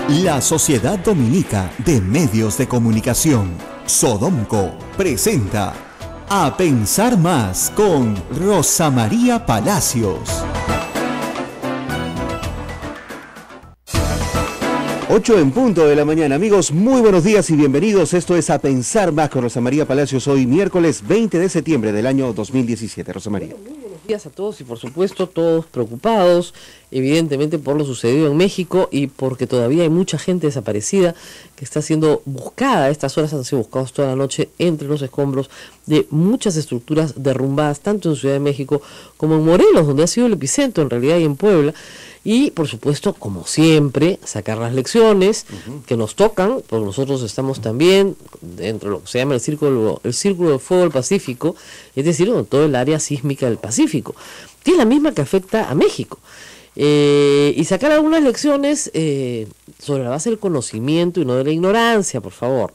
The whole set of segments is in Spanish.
La Sociedad Dominica de Medios de Comunicación, Sodomco, presenta A Pensar Más con Rosa María Palacios. 8 en punto de la mañana, amigos, muy buenos días y bienvenidos. Esto es A Pensar Más con Rosa María Palacios, hoy miércoles 20 de septiembre del año 2017. Rosa María. Muy buenos días a todos y por supuesto todos preocupados, evidentemente por lo sucedido en México y porque todavía hay mucha gente desaparecida que está siendo buscada. A estas horas han sido buscados toda la noche entre los escombros de muchas estructuras derrumbadas, tanto en Ciudad de México como en Morelos, donde ha sido el epicentro en realidad, y en Puebla. Y, por supuesto, como siempre, sacar las lecciones que nos tocan, porque nosotros estamos también dentro de lo que se llama el Círculo de Fuego del Pacífico, es decir, en todo el área sísmica del Pacífico, que es la misma que afecta a México. Y sacar algunas lecciones sobre la base del conocimiento y no de la ignorancia, por favor.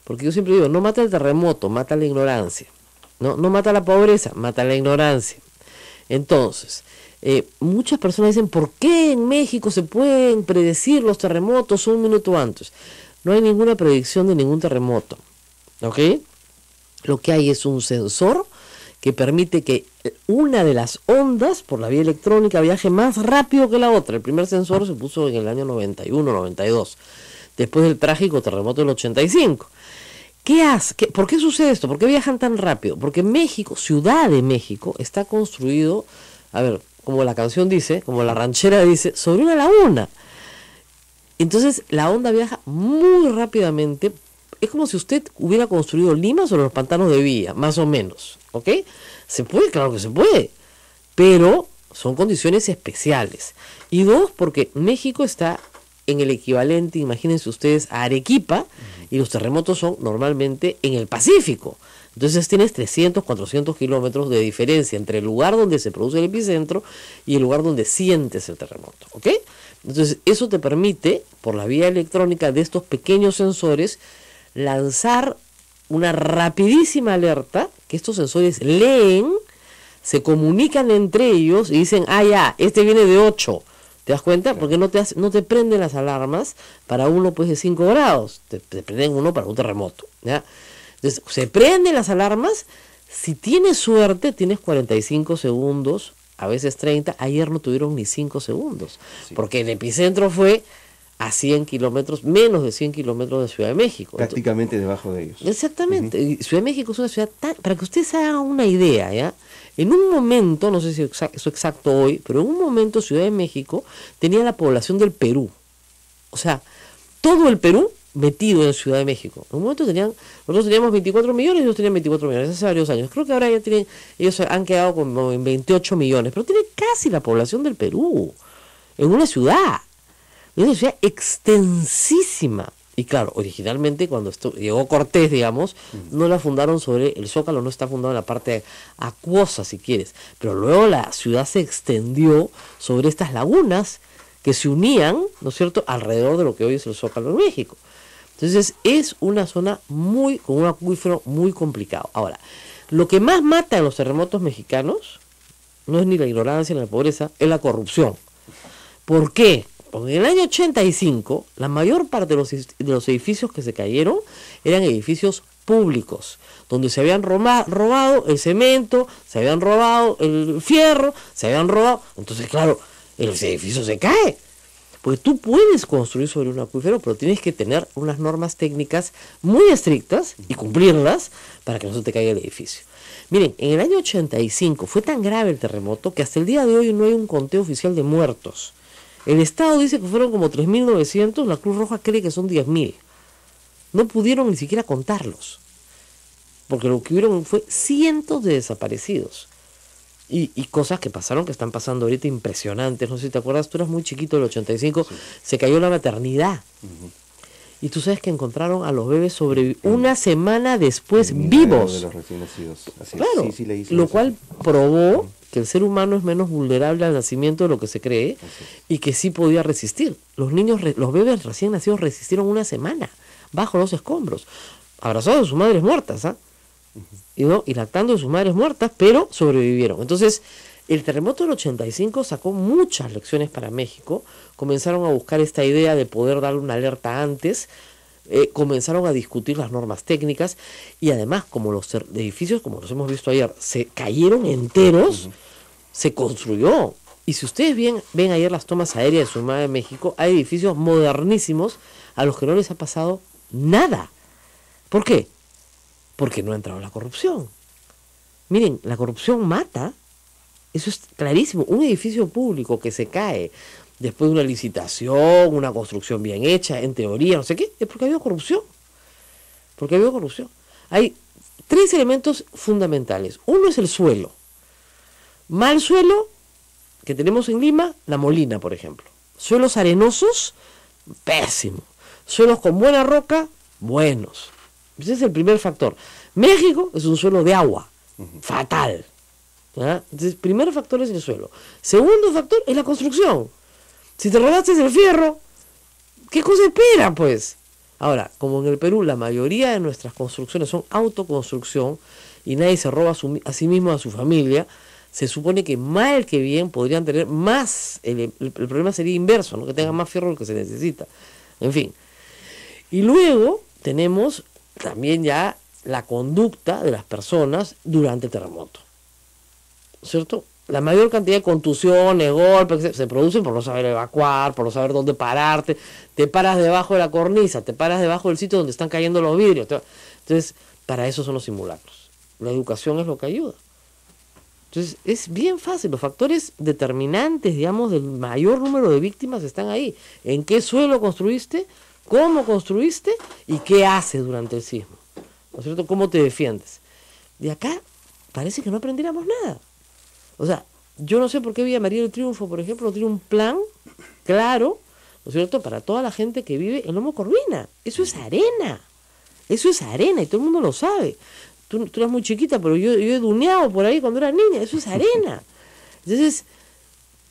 Porque yo siempre digo, no mata el terremoto, mata la ignorancia. No mata la pobreza, mata la ignorancia. Entonces, muchas personas dicen, ¿por qué en México se pueden predecir los terremotos un minuto antes? No hay ninguna predicción de ningún terremoto, ¿ok? Lo que hay es un sensor que permite que una de las ondas por la vía electrónica viaje más rápido que la otra. El primer sensor se puso en el año 91, 92, después del trágico terremoto del 85. ¿Por qué sucede esto? ¿Por qué viajan tan rápido? Porque México, Ciudad de México, está construido, a ver, como la canción dice, como la ranchera dice, sobre una laguna. Entonces la onda viaja muy rápidamente. Es como si usted hubiera construido Lima sobre los pantanos de Villa, más o menos, ¿ok? Se puede, claro que se puede, pero son condiciones especiales. Y dos, porque México está en el equivalente, imagínense ustedes, a Arequipa, y los terremotos son normalmente en el Pacífico. Entonces tienes 300, 400 kilómetros de diferencia entre el lugar donde se produce el epicentro y el lugar donde sientes el terremoto, ¿ok? Entonces eso te permite, por la vía electrónica de estos pequeños sensores, lanzar una rapidísima alerta que estos sensores leen, se comunican entre ellos y dicen, ya, este viene de 8. ¿Te das cuenta? Porque no te prenden las alarmas para uno pues de 5 grados, te prenden uno para un terremoto, ¿ya? Entonces, se prenden las alarmas. Si tienes suerte, tienes 45 segundos, a veces 30. Ayer no tuvieron ni 5 segundos, sí, porque el epicentro fue a 100 kilómetros, menos de 100 kilómetros de Ciudad de México. Prácticamente debajo de ellos. Exactamente. Y Ciudad de México es una ciudad para que ustedes hagan una idea, ¿ya? En un momento, no sé si es exacto hoy, pero en un momento Ciudad de México tenía la población del Perú. O sea, todo el Perú metido en Ciudad de México. En un momento nosotros teníamos 24 millones y ellos tenían 24 millones hace varios años. Creo que ahora ellos han quedado como en 28 millones, pero tienen casi la población del Perú, en una ciudad extensísima. Y claro, originalmente cuando llegó Cortés, digamos, no la fundaron sobre el Zócalo, no está fundado en la parte acuosa, si quieres, pero luego la ciudad se extendió sobre estas lagunas que se unían, ¿no es cierto?, alrededor de lo que hoy es el Zócalo en México. Entonces es una zona con un acuífero muy complicado. Ahora, lo que más mata en los terremotos mexicanos no es ni la ignorancia ni la pobreza, es la corrupción. ¿Por qué? Porque en el año 85, la mayor parte de los edificios que se cayeron eran edificios públicos, donde se habían robado el cemento, se habían robado el fierro, se habían robado. Entonces, claro, el edificio se cae. Porque tú puedes construir sobre un acuífero, pero tienes que tener unas normas técnicas muy estrictas y cumplirlas para que no se te caiga el edificio. Miren, en el año 85 fue tan grave el terremoto que hasta el día de hoy no hay un conteo oficial de muertos. El Estado dice que fueron como 3.900, la Cruz Roja cree que son 10.000. No pudieron ni siquiera contarlos, porque lo que hubieron fue cientos de desaparecidos. Y cosas que pasaron, que están pasando ahorita impresionantes. No sé si te acuerdas, tú eras muy chiquito del 85, sí. Se cayó la maternidad. Y tú sabes que encontraron a los bebés una semana después vivos. De los recién nacidos. Así claro, sí, lo cual probó que el ser humano es menos vulnerable al nacimiento de lo que se cree y que sí podía resistir. Los bebés recién nacidos resistieron una semana bajo los escombros, abrazados de sus madres muertas, y lactando de sus madres muertas, pero sobrevivieron. Entonces, El terremoto del 85 sacó muchas lecciones para México. Comenzaron a buscar esta idea de poder darle una alerta antes. Comenzaron a discutir las normas técnicas y además, como los edificios, como los hemos visto ayer, se cayeron enteros, se construyó. Y si ustedes ven ayer las tomas aéreas de Ciudad de México, hay edificios modernísimos a los que no les ha pasado nada. ¿Por qué? Porque no ha entrado la corrupción. Miren, la corrupción mata. Eso es clarísimo. Un edificio público que se cae después de una licitación, una construcción bien hecha, en teoría, no sé qué, es porque ha habido corrupción. Porque ha habido corrupción. Hay 3 elementos fundamentales. Uno es el suelo. Mal suelo, que tenemos en Lima, La Molina, por ejemplo. Suelos arenosos, pésimo. Suelos con buena roca, buenos. Ese es el primer factor. México es un suelo de agua, fatal. ¿Ya? Entonces, primer factor es el suelo. Segundo factor es la construcción. Si te robaste el fierro, ¿qué cosa espera, pues? Ahora, como en el Perú la mayoría de nuestras construcciones son autoconstrucción y nadie se roba a sí mismo, a su familia, se supone que mal que bien podrían tener más, el problema sería inverso, ¿no? Que tengan más fierro del que se necesita. En fin. Y luego tenemos también ya la conducta de las personas durante el terremoto, ¿cierto? La mayor cantidad de contusiones, golpes, se producen por no saber evacuar, por no saber dónde pararte, te paras debajo de la cornisa, te paras debajo del sitio donde están cayendo los vidrios. Entonces, para eso son los simulacros. La educación es lo que ayuda. Entonces, es bien fácil. Los factores determinantes, digamos, del mayor número de víctimas están ahí. ¿En qué suelo construiste? ¿Cómo construiste? ¿Y qué haces durante el sismo? ¿No es cierto? ¿Cómo te defiendes? De acá parece que no aprendiéramos nada. O sea, yo no sé por qué Villa María del Triunfo, por ejemplo, no tiene un plan claro, ¿no es cierto?, para toda la gente que vive en Lomo Corvina. Eso es arena. Eso es arena y todo el mundo lo sabe. Tú eras muy chiquita, pero yo he duneado por ahí cuando era niña. Eso es arena. Entonces,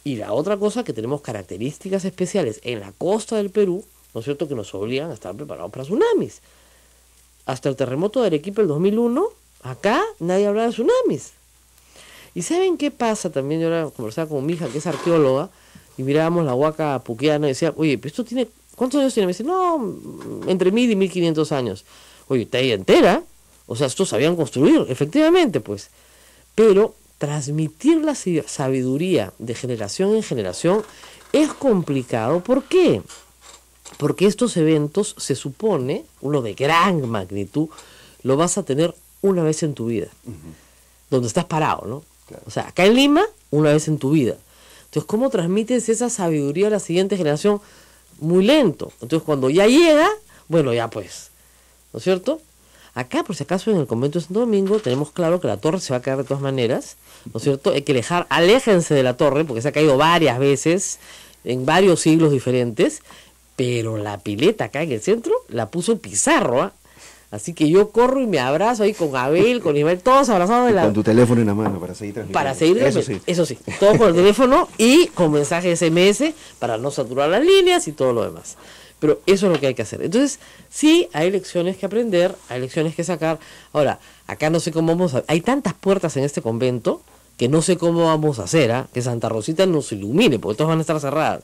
y la otra cosa, que tenemos características especiales en la costa del Perú, ¿no es cierto?, que nos obligan a estar preparados para tsunamis. Hasta el terremoto de Arequipa el 2001, acá nadie hablaba de tsunamis. ¿Y saben qué pasa también? Yo ahora conversaba con mi hija, que es arqueóloga, y mirábamos la Huaca Puquiana y decía, oye, pero esto tiene, ¿cuántos años tiene? Me dice, no, entre 1000 y 1500 años. Oye, está ahí entera. O sea, estos sabían construir, efectivamente, pues. Pero transmitir la sabiduría de generación en generación es complicado. ¿Por qué? Porque estos eventos, se supone, uno de gran magnitud, lo vas a tener una vez en tu vida, donde estás parado, ¿no? Claro. O sea, acá en Lima, una vez en tu vida. Entonces, ¿cómo transmites esa sabiduría a la siguiente generación? Muy lento. Entonces, cuando ya llega, bueno, ya pues, ¿no es cierto? Acá, por si acaso, en el convento de Santo Domingo, tenemos claro que la torre se va a caer de todas maneras, ¿no es cierto? Hay que aléjense de la torre, porque se ha caído varias veces, en varios siglos diferentes, pero la pileta acá en el centro la puso Pizarro, ¿eh? Así que yo corro y me abrazo ahí con Abel, con Ismael, todos abrazados de la... Con tu teléfono en la mano para seguir transmitiendo. Para seguir eso sí, todo por el teléfono y con mensaje SMS para no saturar las líneas y todo lo demás. Pero eso es lo que hay que hacer. Entonces, sí, hay lecciones que aprender, hay lecciones que sacar. Ahora, acá no sé cómo vamos a... Hay tantas puertas en este convento que no sé cómo vamos a hacer, ¿eh? Que Santa Rosita nos ilumine, porque todas van a estar cerradas.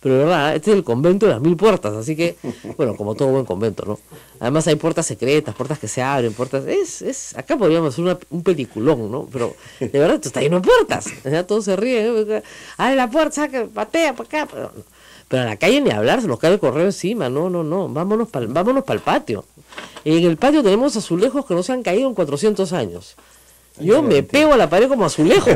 Pero de verdad, este es el convento de las 1000 puertas, así que, bueno, como todo buen convento, ¿no? Además hay puertas secretas, puertas que se abren, puertas... acá podríamos hacer un peliculón, ¿no? Pero de verdad, esto está lleno de puertas. Ya todos se ríen, ¿no? Abre la puerta, saca, patea para acá. Pero en la calle ni hablar, se nos cae el correo encima. No. Vámonos para el patio. En el patio tenemos azulejos que no se han caído en 400 años. Yo me pego a la pared como azulejo.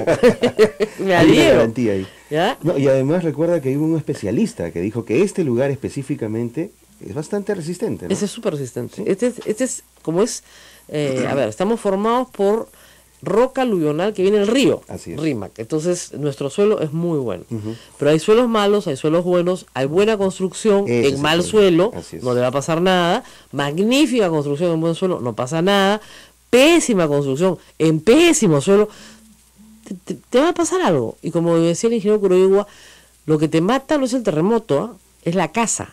Me adhiero. Ahí. ¿Ya? No, y además recuerda que hubo un especialista que dijo que este lugar específicamente es bastante resistente, ¿no? Ese es súper resistente. ¿Sí? Este es como es, a ver, estamos formados por roca aluvional que viene del río, Rímac. Entonces nuestro suelo es muy bueno. Pero hay suelos malos, hay suelos buenos, hay buena construcción en mal suelo, no le va a pasar nada. Magnífica construcción en buen suelo, no pasa nada. Pésima construcción en pésimo suelo, te va a pasar algo. Y como decía el ingeniero Curoigua, lo que te mata no es el terremoto, ¿eh? Es la casa.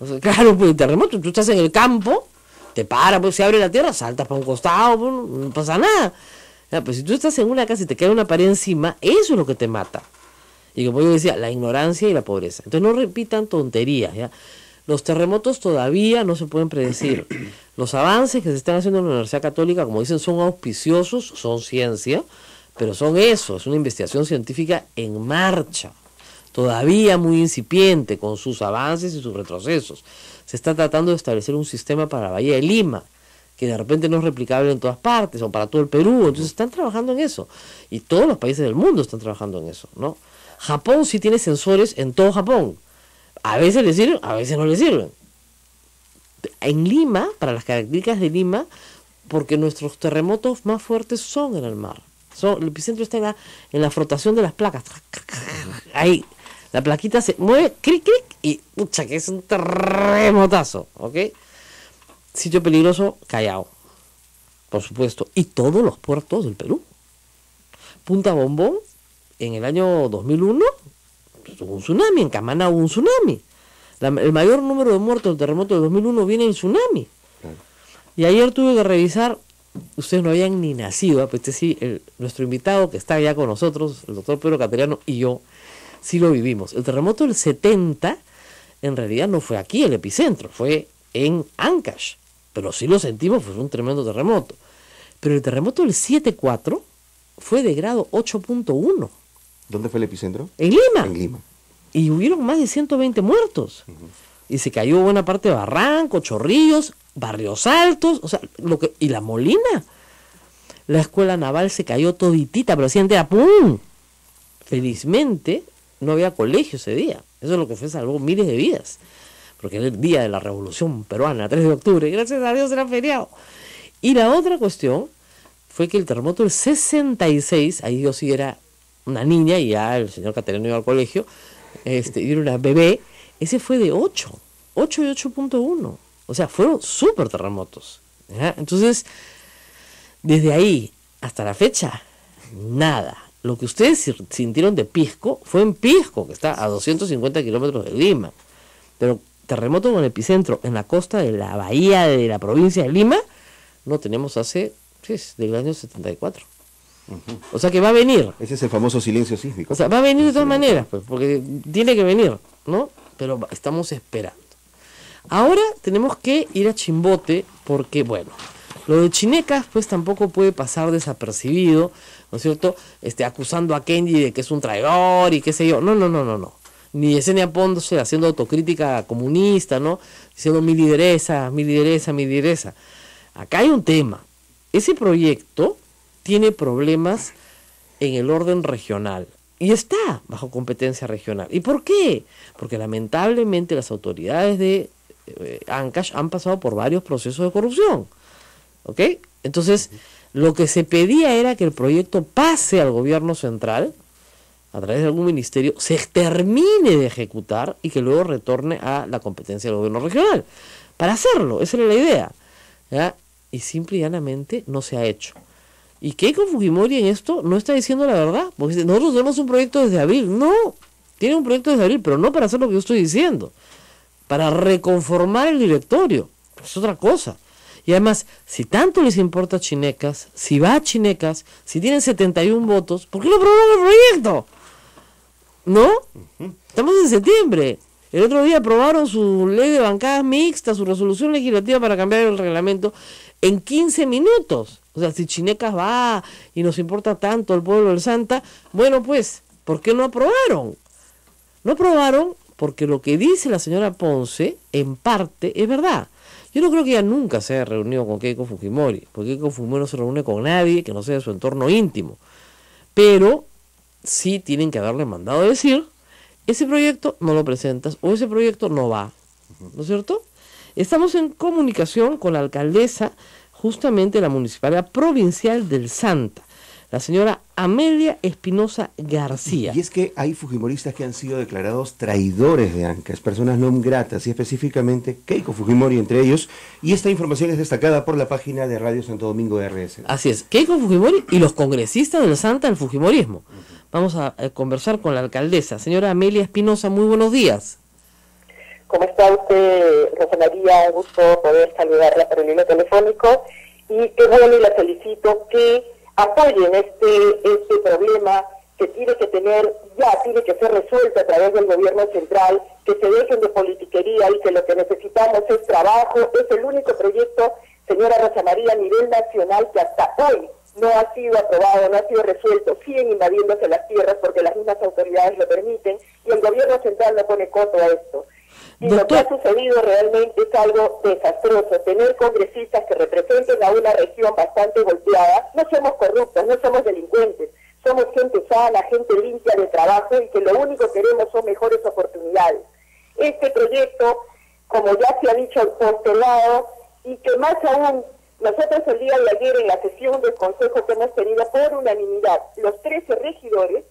O sea, claro, pues el terremoto, tú estás en el campo, te paras, pues se abre la tierra, saltas para un costado, no pasa nada. Ya, pues si tú estás en una casa y te cae una pared encima, eso es lo que te mata. Y como yo decía, la ignorancia y la pobreza. Entonces no repitan tonterías, ¿ya? Los terremotos todavía no se pueden predecir. Los avances que se están haciendo en la Universidad Católica, como dicen, son auspiciosos, son ciencia, pero son eso, es una investigación científica en marcha, todavía muy incipiente, con sus avances y sus retrocesos. Se está tratando de establecer un sistema para la Bahía de Lima, que de repente no es replicable en todas partes, o para todo el Perú. Entonces están trabajando en eso, y todos los países del mundo están trabajando en eso, ¿no? Japón sí tiene sensores en todo Japón. A veces le sirven, a veces no le sirven. En Lima, para las características de Lima, porque nuestros terremotos más fuertes son en el mar. El epicentro está en la frotación de las placas. Ahí, la plaquita se mueve, cric, cric, y pucha, que es un terremotazo, ¿ok? Sitio peligroso, Callao, por supuesto. Y todos los puertos del Perú. Punta Bombón, en el año 2001, hubo un tsunami, en Camaná hubo un tsunami. El mayor número de muertos del terremoto del 2001 viene del tsunami. Y ayer tuve que revisar, ustedes no habían ni nacido, pues sí, nuestro invitado que está allá con nosotros, el doctor Pedro Cateriano y yo, sí lo vivimos. El terremoto del 70, en realidad no fue aquí el epicentro, fue en Ancash, pero sí lo sentimos, fue un tremendo terremoto. Pero el terremoto del 7.4 fue de grado 8.1. ¿Dónde fue el epicentro? En Lima. En Lima. Y hubieron más de 120 muertos. Y se cayó buena parte de Barranco, Chorrillos, Barrios Altos, o sea, y La Molina. La escuela naval se cayó toditita, pero así entera, ¡pum! Felizmente no había colegio ese día. Eso es lo que fue, salvó miles de vidas. Porque era el día de la Revolución Peruana, 3 de octubre, y gracias a Dios era feriado. Y la otra cuestión fue que el terremoto del 66, ahí yo sí era una niña y ya el señor Cateriano iba al colegio, y era una bebé, ese fue de 8 y 8.1. O sea, fueron súper terremotos, ¿ya? Entonces, desde ahí hasta la fecha, nada. Lo que ustedes sintieron de Pisco fue en Pisco, que está a 250 kilómetros de Lima. Pero terremoto con epicentro en la costa de la bahía de la provincia de Lima, no tenemos del año 74. O sea que va a venir. Ese es el famoso silencio sísmico. O sea, va a venir de todas maneras, pues, porque tiene que venir, ¿no? Pero estamos esperando. Ahora tenemos que ir a Chimbote, porque, bueno, lo de Chinecas, pues tampoco puede pasar desapercibido, ¿no es cierto? Acusando a Kenji de que es un traidor y qué sé yo. No. Ni Yesenia Ponce haciendo autocrítica comunista, ¿no? Diciendo mi lideresa. Acá hay un tema. Ese proyecto tiene problemas en el orden regional y está bajo competencia regional. ¿Y por qué? Porque lamentablemente las autoridades de Ancash han pasado por varios procesos de corrupción, ¿ok? Entonces, lo que se pedía era que el proyecto pase al gobierno central a través de algún ministerio, se termine de ejecutar y que luego retorne a la competencia del gobierno regional. Para hacerlo, esa era la idea, ¿ya? Y simple y llanamente no se ha hecho. Y Keiko Fujimori en esto no está diciendo la verdad, porque dice, nosotros tenemos un proyecto desde abril. No, tiene un proyecto desde abril, pero no para hacer lo que yo estoy diciendo, para reconformar el directorio, es otra cosa. Y además, si tanto les importa Chinecas, si va a Chinecas, si tienen 71 votos, ¿por qué no aprobaron el proyecto? ¿No? Estamos en septiembre. El otro día aprobaron su ley de bancadas mixtas, su resolución legislativa para cambiar el reglamento en 15 minutos. O sea, si Chinecas va y nos importa tanto el pueblo del Santa, bueno, pues, ¿por qué no aprobaron? No aprobaron porque lo que dice la señora Ponce, en parte, es verdad. Yo no creo que ella nunca se haya reunido con Keiko Fujimori, porque Keiko Fujimori no se reúne con nadie que no sea de su entorno íntimo. Pero sí tienen que haberle mandado a decir, ese proyecto no lo presentas o ese proyecto no va, ¿no es cierto? Estamos en comunicación con la alcaldesa justamente de la Municipalidad Provincial del Santa, la señora Amelia Espinosa García. Y es que hay fujimoristas que han sido declarados traidores de Ancash, personas no gratas, y específicamente Keiko Fujimori entre ellos, y esta información es destacada por la página de Radio Santo Domingo RS. Así es, Keiko Fujimori y los congresistas del Santa del Fujimorismo. Vamos a conversar con la alcaldesa. Señora Amelia Espinosa, muy buenos días. ¿Cómo está usted, Rosa María? Gusto poder saludarla por el hilo telefónico. Y que bueno, le solicito que apoyen este problema que tiene que tiene que ser resuelto a través del gobierno central, que se dejen de politiquería y que lo que necesitamos es trabajo. Es el único proyecto, señora Rosa María, a nivel nacional que hasta hoy no ha sido aprobado, no ha sido resuelto. Siguen invadiéndose las tierras porque las mismas autoridades lo permiten y el gobierno central no pone coto a esto. Y lo que ha sucedido realmente es algo desastroso. Tener congresistas que representen a una región bastante golpeada. No somos corruptos, no somos delincuentes. Somos gente sana, gente limpia de trabajo y que lo único que queremos son mejores oportunidades. Este proyecto, como ya se ha dicho, postulado, y que más aún, nosotros el día de ayer en la sesión del Consejo que hemos tenido por unanimidad, los 13 regidores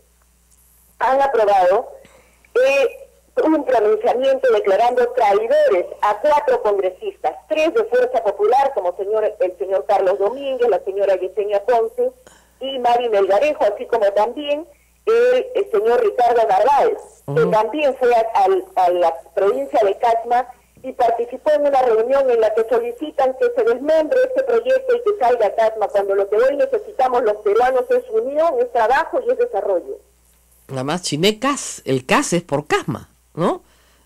han aprobado un pronunciamiento declarando traidores a 4 congresistas, 3 de Fuerza Popular, como el señor Carlos Domínguez, la señora Yesenia Ponce y Mari Melgarejo, así como también el señor Ricardo Narváez, que también fue a la provincia de Casma y participó en una reunión en la que solicitan que se desmembre este proyecto y que salga a Casma, cuando lo que hoy necesitamos los peruanos es unión, es trabajo y es desarrollo. Nada más Chinecas, el CAS es por Casma, ¿no?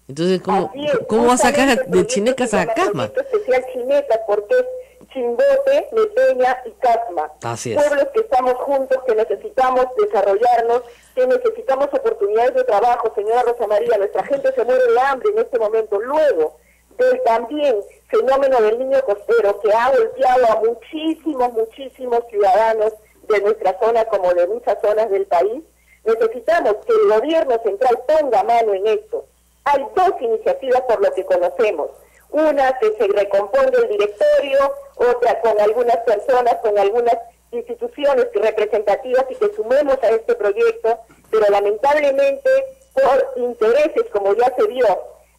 Entonces, ¿cómo va a sacar de Chinecas a Casma? Proyecto especial Chinecas, porque es Chimbote, Mepeña y Casma. Así es. Pueblos que estamos juntos, que necesitamos desarrollarnos, que necesitamos oportunidades de trabajo. Señora Rosa María, nuestra gente se muere de hambre en este momento. Luego del también fenómeno del niño costero, que ha golpeado a muchísimos ciudadanos de nuestra zona como de muchas zonas del país, necesitamos que el gobierno central ponga mano en esto. Hay 2 iniciativas por lo que conocemos. Una, que se recomponga el directorio, otra con algunas personas, con algunas instituciones representativas y que sumemos a este proyecto, pero lamentablemente por intereses, como ya se vio,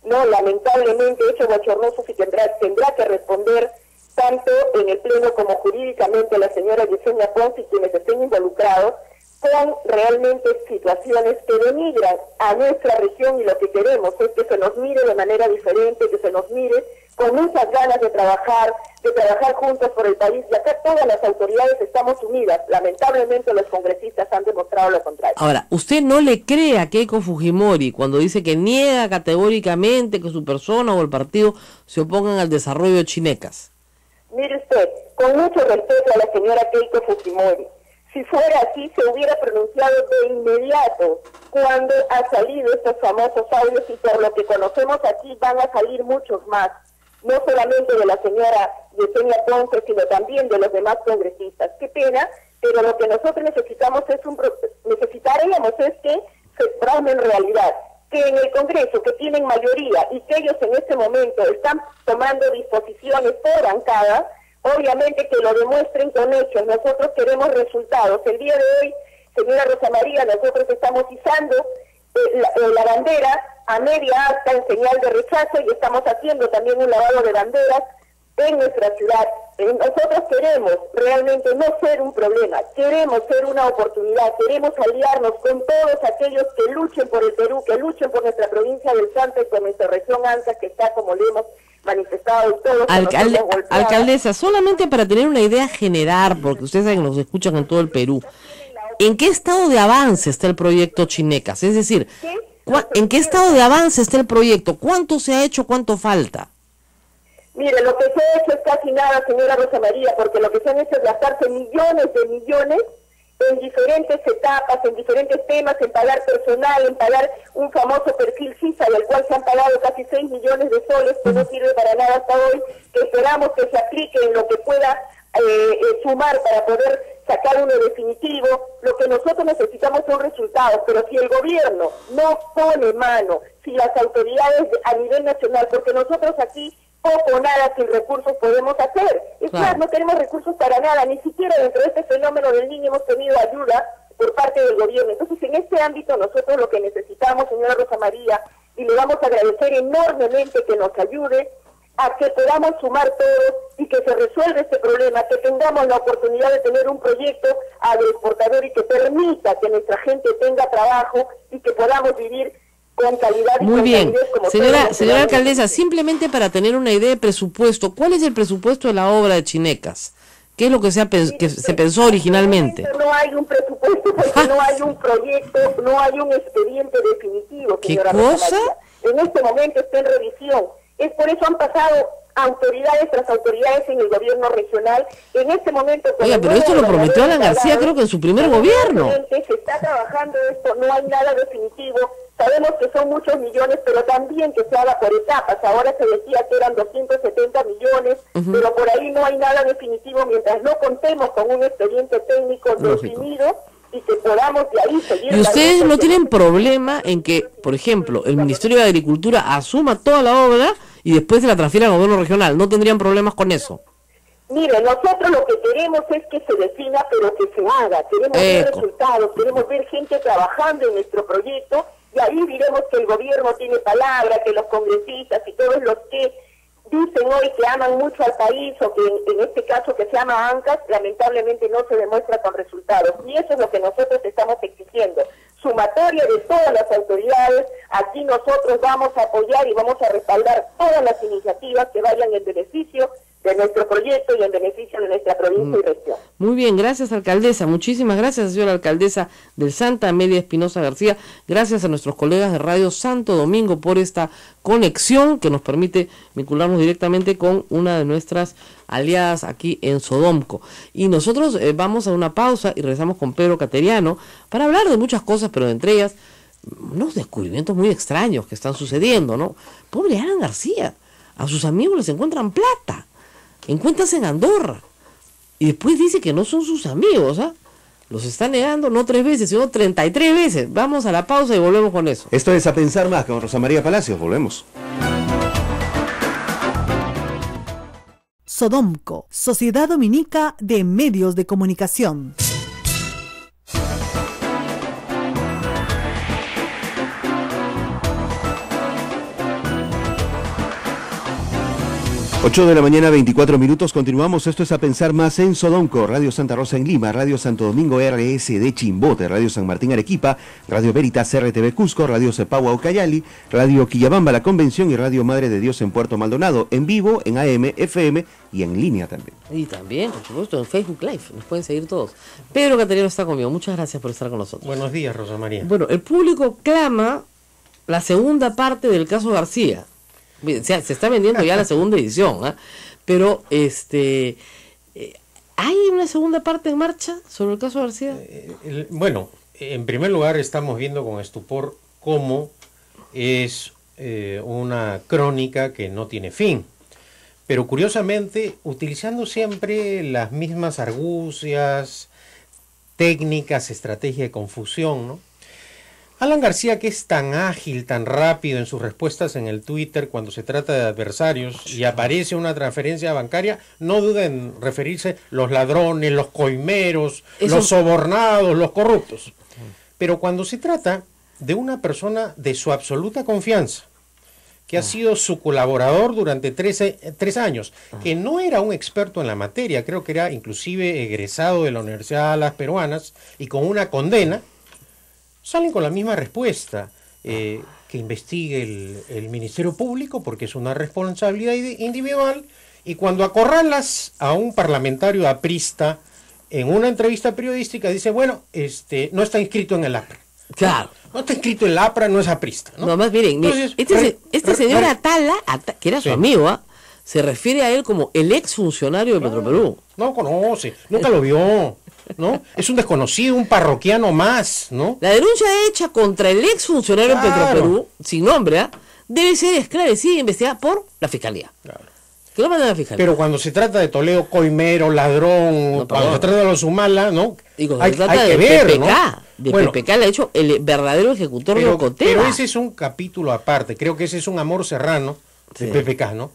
no, lamentablemente hechos bochornosos y tendrá que responder tanto en el Pleno como jurídicamente la señora Yesenia Ponce y quienes estén involucrados, con realmente situaciones que denigran a nuestra región, y lo que queremos es que se nos mire de manera diferente, que se nos mire con muchas ganas de trabajar juntos por el país, y acá todas las autoridades estamos unidas. Lamentablemente los congresistas han demostrado lo contrario. Ahora, ¿usted no le cree a Keiko Fujimori cuando dice que niega categóricamente que su persona o el partido se opongan al desarrollo de Chinecas? Mire usted, con mucho respeto a la señora Keiko Fujimori, si fuera así, se hubiera pronunciado de inmediato cuando ha salido estos famosos audios, y por lo que conocemos aquí van a salir muchos más, no solamente de la señora Yesenia Ponce, sino también de los demás congresistas. Qué pena, pero lo que nosotros necesitaríamos es que se plasme en realidad, que en el Congreso, que tienen mayoría y que ellos en este momento están tomando disposiciones por bancada, obviamente que lo demuestren con hechos. Nosotros queremos resultados. El día de hoy, señora Rosa María, nosotros estamos izando la bandera a media asta en señal de rechazo y estamos haciendo también un lavado de banderas en nuestra ciudad. Nosotros queremos realmente no ser un problema, queremos ser una oportunidad, queremos aliarnos con todos aquellos que luchen por el Perú, que luchen por nuestra provincia del Santo y por nuestra región Anca, que está, como le hemos manifestado, y todos alcaldesa, solamente para tener una idea general, porque ustedes saben que nos escuchan en todo el Perú, ¿en qué estado de avance está el proyecto Chinecas? Es decir, ¿en qué estado de avance está el proyecto? ¿Cuánto se ha hecho? ¿Cuánto falta? Mire, lo que se ha hecho es casi nada, señora Rosa María, porque lo que se han hecho es gastarse millones de millones en diferentes etapas, en diferentes temas, en pagar personal, en pagar un famoso perfil CISA, del cual se han pagado casi 6 millones de soles, que no sirve para nada hasta hoy, que esperamos que se aplique en lo que pueda sumar para poder sacar uno definitivo. Lo que nosotros necesitamos son resultados, pero si el gobierno no pone mano, si las autoridades a nivel nacional, porque nosotros aquí poco o nada sin recursos podemos hacer. Es más, no tenemos recursos para nada, ni siquiera dentro de este fenómeno del niño hemos tenido ayuda por parte del gobierno. Entonces, en este ámbito nosotros lo que necesitamos, señora Rosa María, y le vamos a agradecer enormemente que nos ayude a que podamos sumar todos y que se resuelva este problema, que tengamos la oportunidad de tener un proyecto agroexportador y que permita que nuestra gente tenga trabajo y que podamos vivir con calidad. Muy bien, señora alcaldesa, simplemente para tener una idea de presupuesto, ¿cuál es el presupuesto de la obra de Chinecas? ¿Qué es lo que que se pensó originalmente? No hay un presupuesto porque no hay un proyecto, no hay un expediente definitivo, señora ¿Qué cosa? Rosa María. En este momento está en revisión. Es por eso han pasado autoridades tras autoridades en el gobierno regional. En este momento... Oiga, pero esto lo prometió Alan García, creo que en su primer gobierno. Se está trabajando esto, no hay nada definitivo. Sabemos que son muchos millones, pero también que se haga por etapas. Ahora se decía que eran 270 millones, pero por ahí no hay nada definitivo mientras no contemos con un expediente técnico definido y que podamos de ahí seguir. ¿Y ustedes no tienen problema en que, por ejemplo, el Ministerio de Agricultura asuma toda la obra y después se la transfiera al gobierno regional? ¿No tendrían problemas con eso? Mire, nosotros lo que queremos es que se defina, pero que se haga. Queremos ver resultados, queremos ver gente trabajando en nuestro proyecto, y ahí diremos que el gobierno tiene palabra, que los congresistas y todos los que dicen hoy que aman mucho al país, o que en este caso que se llama ANCAS, lamentablemente no se demuestra con resultados. Y eso es lo que nosotros estamos exigiendo. Sumatoria de todas las autoridades, aquí nosotros vamos a apoyar y vamos a respaldar todas las iniciativas que vayan en beneficio de nuestro proyecto y en beneficio de nuestra provincia y región. Muy bien, gracias alcaldesa, muchísimas gracias señora alcaldesa del Santa Amelia Espinosa García, gracias a nuestros colegas de Radio Santo Domingo por esta conexión que nos permite vincularnos directamente con una de nuestras aliadas aquí en Sodomco. Y nosotros vamos a una pausa y regresamos con Pedro Cateriano para hablar de muchas cosas, pero entre ellas unos descubrimientos muy extraños que están sucediendo, ¿no? Pobre Alan García, a sus amigos les encuentran plata en cuentas en Andorra, y después dice que no son sus amigos, ¿ah? Los está negando no 3 veces, sino 33 veces. Vamos a la pausa y volvemos con eso. Esto es A Pensar Más con Rosa María Palacios. Volvemos. Sodomco, Sociedad Dominica de Medios de Comunicación. 8 de la mañana, 24 minutos. Continuamos. Esto es A Pensar Más en Sodomco, Radio Santa Rosa en Lima, Radio Santo Domingo RS de Chimbote, Radio San Martín Arequipa, Radio Veritas RTV Cusco, Radio Cepagua Ucayali, Radio Quillabamba La Convención y Radio Madre de Dios en Puerto Maldonado, en vivo, en AM, FM y en línea también. Y también, por supuesto, en Facebook Live, nos pueden seguir todos. Pedro Cateriano está conmigo, muchas gracias por estar con nosotros. Buenos días, Rosa María. Bueno, el público clama la segunda parte del caso García. Se está vendiendo ya la segunda edición, ¿eh? Pero ¿hay una segunda parte en marcha sobre el caso García? Bueno, en primer lugar estamos viendo con estupor cómo es una crónica que no tiene fin, pero curiosamente utilizando siempre las mismas argucias, técnicas, estrategia de confusión, ¿no? Alan García, que es tan ágil, tan rápido en sus respuestas en el Twitter cuando se trata de adversarios y aparece una transferencia bancaria, no duda en referirse los ladrones, los coimeros, los sobornados, los corruptos. Pero cuando se trata de una persona de su absoluta confianza, que ha sido su colaborador durante 3 años, que no era un experto en la materia, creo que era inclusive egresado de la Universidad de las Peruanas y con una condena, salen con la misma respuesta, que investigue el Ministerio Público porque es una responsabilidad individual, y cuando acorralas a un parlamentario aprista en una entrevista periodística dice, bueno, no está inscrito en el APRA. Claro. No está inscrito en el APRA, no es aprista, ¿no? No, más miren, Entonces, este señor Atala, que era su amigo, se refiere a él como el exfuncionario de Petroperú. No conoce, nunca lo vio, ¿no? Es un desconocido, un parroquiano más, ¿no? La denuncia hecha contra el exfuncionario de Petroperú, sin nombre, debe ser esclarecida e investigada por la Fiscalía. Claro. Que lo mandan a la Fiscalía. Pero cuando se trata de Toledo coimero, ladrón, cuando se trata de los Humala, ¿no? Y cuando se trata de ver, PPK, ¿no? de PPK le ha hecho el verdadero ejecutor de Ocoteva. Pero ese es un capítulo aparte, creo que ese es un amor serrano de PPK, ¿no?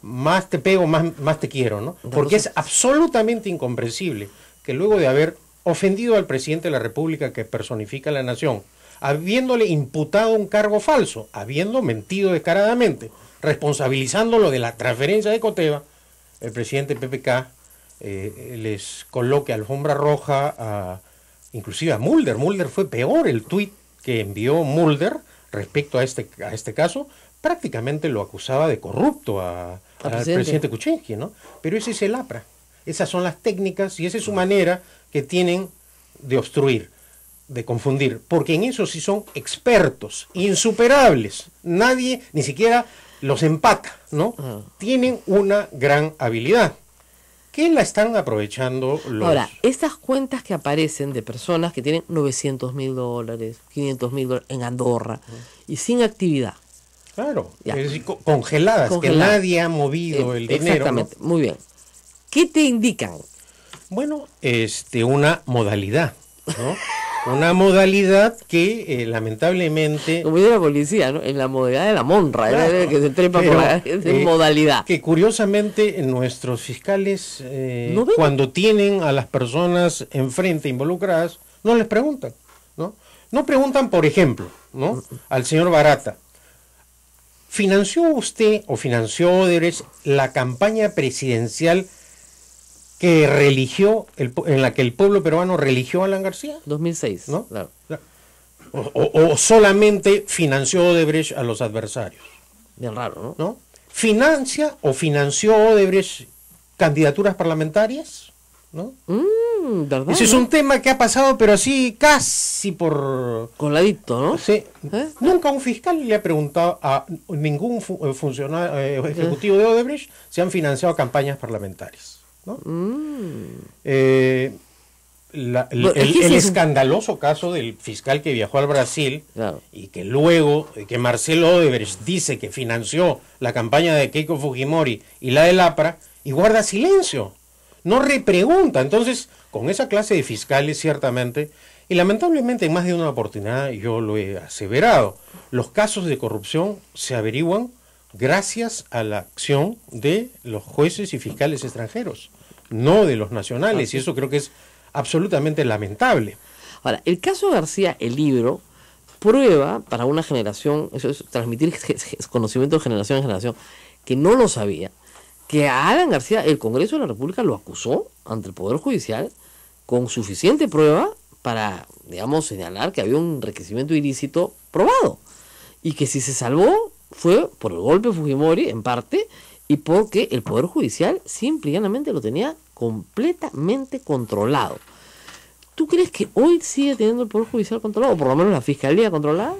Más te pego, más te quiero, ¿no? Porque es absolutamente incomprensible que luego de haber ofendido al presidente de la República que personifica a la nación, habiéndole imputado un cargo falso, habiendo mentido descaradamente, responsabilizándolo de la transferencia de Ocoteva, el presidente PPK les coloque alfombra roja inclusive a Mulder. Mulder fue peor, el tuit que envió Mulder respecto a este caso, prácticamente lo acusaba de corrupto al presidente Kuczynski, ¿no? Pero ese es el APRA. Esas son las técnicas y esa es su manera que tienen de obstruir, de confundir, porque en eso sí son expertos, insuperables. Nadie, ni siquiera los empata, ¿no? Tienen una gran habilidad. ¿Qué la están aprovechando los...? Ahora, estas cuentas que aparecen de personas que tienen $900.000, $500.000 en Andorra y sin actividad. Claro, Ya. es decir, congeladas, que nadie ha movido el dinero. Exactamente, ¿no? Muy bien. ¿Qué te indican? Bueno, una modalidad, ¿no? Una modalidad que lamentablemente... Como dice la policía, ¿no? En la modalidad de la monra, Claro, ¿eh? Que se trepa por la modalidad. Que curiosamente nuestros fiscales, ¿No ven? cuando tienen a las personas enfrente involucradas, no les preguntan, ¿no? No preguntan, por ejemplo, ¿no? Al señor Barata, ¿financió usted o financió Odebrecht la campaña presidencial que en la que el pueblo peruano religió a Alan García? 2006, ¿No? Claro. O solamente financió Odebrecht a los adversarios, Bien raro, ¿no? ¿no? ¿Financia o financió Odebrecht candidaturas parlamentarias? ¿No? ¿Verdad? Ese es un tema que ha pasado, pero así casi por... Coladito, ¿no? Sí. Nunca un fiscal le ha preguntado a ningún funcionario ejecutivo de Odebrecht si han financiado campañas parlamentarias, ¿no? El escandaloso caso del fiscal que viajó al Brasil, Claro. y que luego que Marcelo Odebrecht dice que financió la campaña de Keiko Fujimori y la del APRA y guarda silencio, no repregunta. Entonces, con esa clase de fiscales, ciertamente, y lamentablemente en más de una oportunidad yo lo he aseverado, los casos de corrupción se averiguan gracias a la acción de los jueces y fiscales extranjeros, no de los nacionales, y eso creo que es absolutamente lamentable. Ahora, el caso García, el libro, prueba para una generación, eso es transmitir conocimiento de generación en generación, que no lo sabía, que a Alan García el Congreso de la República lo acusó ante el Poder Judicial con suficiente prueba para, digamos, señalar que había un enriquecimiento ilícito probado, y que si se salvó fue por el golpe de Fujimori, en parte, y porque el Poder Judicial simple y llanamente lo tenía completamente controlado. ¿Tú crees que hoy sigue teniendo el Poder Judicial controlado, o por lo menos la Fiscalía controlada?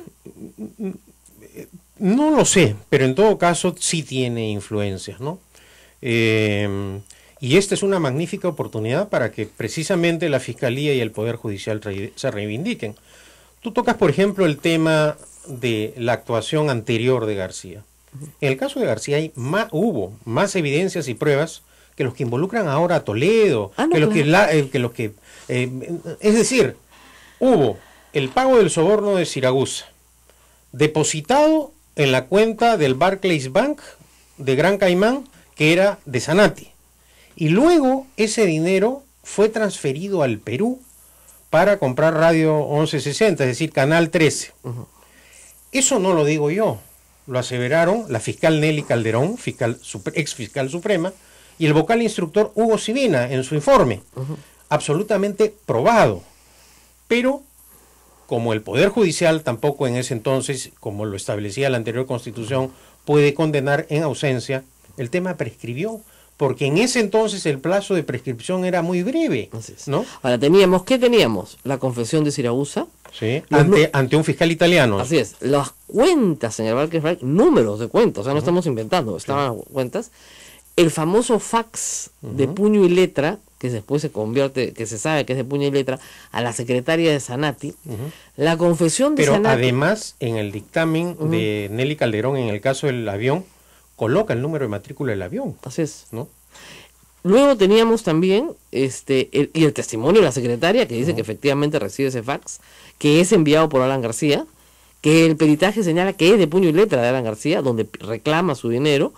No lo sé, pero en todo caso sí tiene influencias, ¿no? Y esta es una magnífica oportunidad para que precisamente la Fiscalía y el Poder Judicial se reivindiquen. Tú tocas, por ejemplo, el tema de la actuación anterior de García. En el caso de García hubo más evidencias y pruebas que los que involucran ahora a Toledo, es decir, hubo el pago del soborno de Siragusa, depositado en la cuenta del Barclays Bank de Gran Caimán, que era de Sanati, y luego ese dinero fue transferido al Perú para comprar Radio 1160, es decir, Canal 13. Eso no lo digo yo, lo aseveraron la fiscal Nelly Calderón, ex fiscal suprema, y el vocal instructor Hugo Sibina en su informe, absolutamente probado. Pero como el Poder Judicial tampoco en ese entonces, como lo establecía la anterior Constitución, puede condenar en ausencia, el tema prescribió, porque en ese entonces el plazo de prescripción era muy breve, ¿no? Ahora, ¿qué teníamos? La confesión de Siragusa. Sí, ante un fiscal italiano. Así es, las cuentas en el Barclays Bank, números de cuentas, o sea, no estamos inventando, estaban las cuentas. El famoso fax de puño y letra, que después se convierte, que se sabe que es de puño y letra, a la secretaria de Sanati. La confesión de Sanati. Pero además, en el dictamen de Nelly Calderón, en el caso del avión, coloca el número de matrícula del avión. Así es. ¿No? Luego teníamos también el testimonio de la secretaria que dice que efectivamente recibe ese fax, que es enviado por Alan García, que el peritaje señala que es de puño y letra de Alan García, donde reclama su dinero.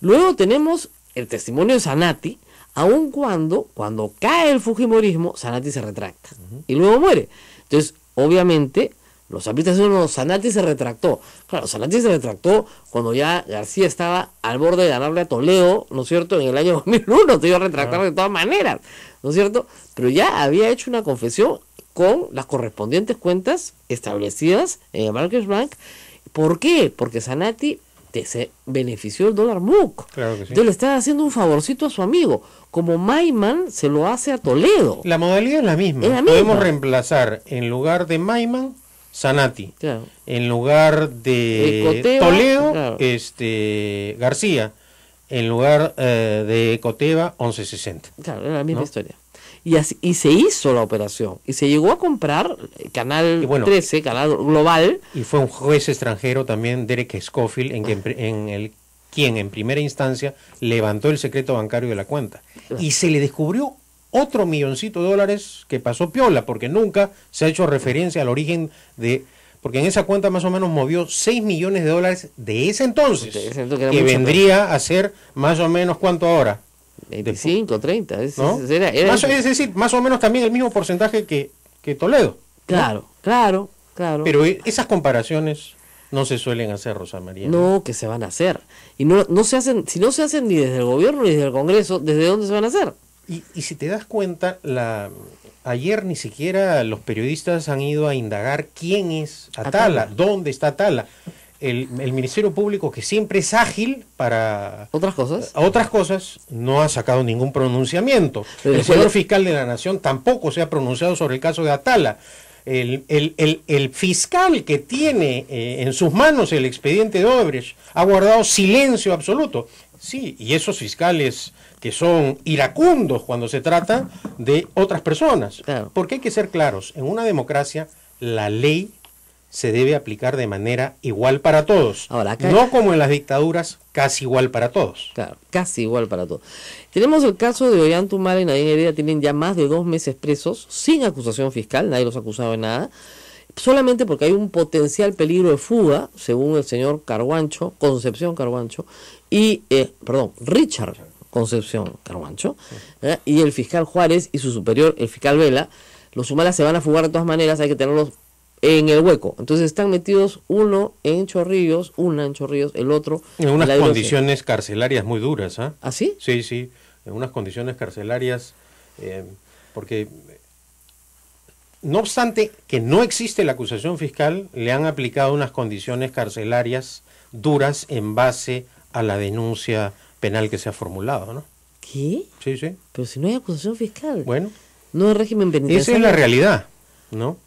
Luego tenemos el testimonio de Sanati, aun cuando cae el fujimorismo, Sanati se retracta y luego muere. Entonces, obviamente, los apristas dicen, Sanati se retractó. Claro, Sanati se retractó cuando ya García estaba al borde de ganarle a Toledo, ¿no es cierto?, en el año 2001, te iba a retractar de todas maneras, ¿no es cierto? Pero ya había hecho una confesión con las correspondientes cuentas establecidas en el Barclays Bank. ¿Por qué? Porque Sanati se benefició el dólar MUC. Claro que sí. Entonces le está haciendo un favorcito a su amigo, como Maiman se lo hace a Toledo. La modalidad es la misma. Es la misma. Podemos reemplazar en lugar de Maiman, Zanatti. Claro. En lugar de Ecoteva, Toledo, claro. García. En lugar de Ecoteva, 1160. Claro, era la misma ¿No? historia. Y, así, y se hizo la operación. Y se llegó a comprar Canal Y bueno, 13, Canal Global. Y fue un juez extranjero también, Derek Scofield, quien en primera instancia levantó el secreto bancario de la cuenta. Y se le descubrió otro milloncito de dólares que pasó piola, porque nunca se ha hecho referencia al origen de... Porque en esa cuenta más o menos movió 6 millones de dólares de ese entonces, De ese entonces, que era que mucho, vendría a ser más o menos, ¿cuánto ahora? 25, 30. ¿No? Era Es decir, más o menos también el mismo porcentaje que Toledo. ¿no? claro, claro, claro. Pero esas comparaciones no se suelen hacer, Rosa María. No, que se van a hacer. Y no se hacen, si no se hacen ni desde el gobierno ni desde el Congreso, ¿desde dónde se van a hacer? Y si te das cuenta, ayer ni siquiera los periodistas han ido a indagar quién es Atala, dónde está Atala. El Ministerio Público, que siempre es ágil para ¿Otras cosas? otras cosas, no ha sacado ningún pronunciamiento. Pero El después señor fiscal de la Nación tampoco se ha pronunciado sobre el caso de Atala. El fiscal que tiene en sus manos el expediente de Odebrecht ha guardado silencio absoluto. Sí, y esos fiscales que son iracundos cuando se trata de otras personas. Claro. Porque hay que ser claros, en una democracia la ley se debe aplicar de manera igual para todos. Ahora, acá- no como en las dictaduras, casi igual para todos. Claro, casi igual para todos. Tenemos el caso de Ollanta y Nadine Heredia, tienen ya más de 2 meses presos, sin acusación fiscal, nadie los ha acusado de nada, solamente porque hay un potencial peligro de fuga, según el señor Concepción Carguancho, y, Richard Concepción Carguancho, y el fiscal Juárez y su superior, el fiscal Vela. Los humanas se van a fugar de todas maneras, hay que tenerlos en el hueco. Entonces están metidos una en Chorrillos, el otro En unas la Diócesis. condiciones carcelarias muy duras, ¿ah? ¿Ah, sí? Sí, sí, en unas condiciones carcelarias, porque no obstante que no existe la acusación fiscal, le han aplicado unas condiciones carcelarias duras en base a la denuncia penal que se ha formulado, ¿no? ¿Qué? Sí, sí. Pero si no hay acusación fiscal. Bueno, No hay régimen penitenciario. esa es la realidad, ¿no?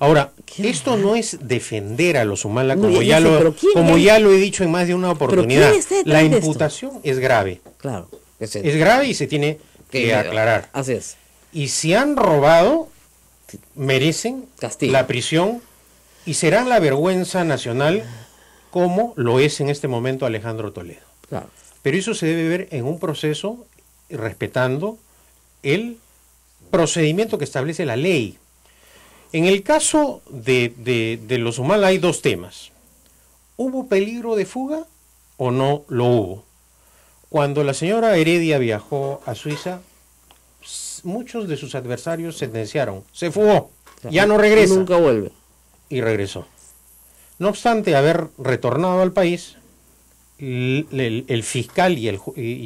Ahora, qué esto no es defender a los Humala, No, como, ya sé, pero ¿quién como es? ya lo he dicho en más de una oportunidad. ¿quién está detrás La de esto? imputación es grave. Claro. Es grave y se tiene que aclarar. Así es. Y si han robado, merecen Castigo. la prisión y serán la vergüenza nacional como lo es en este momento Alejandro Toledo. Claro. Pero eso se debe ver en un proceso respetando el procedimiento que establece la ley. En el caso de los Humala hay dos temas. ¿Hubo peligro de fuga o no lo hubo? Cuando la señora Heredia viajó a Suiza, muchos de sus adversarios sentenciaron, se fugó, ya no regresa. Nunca vuelve. Y regresó. No obstante haber retornado al país, el fiscal y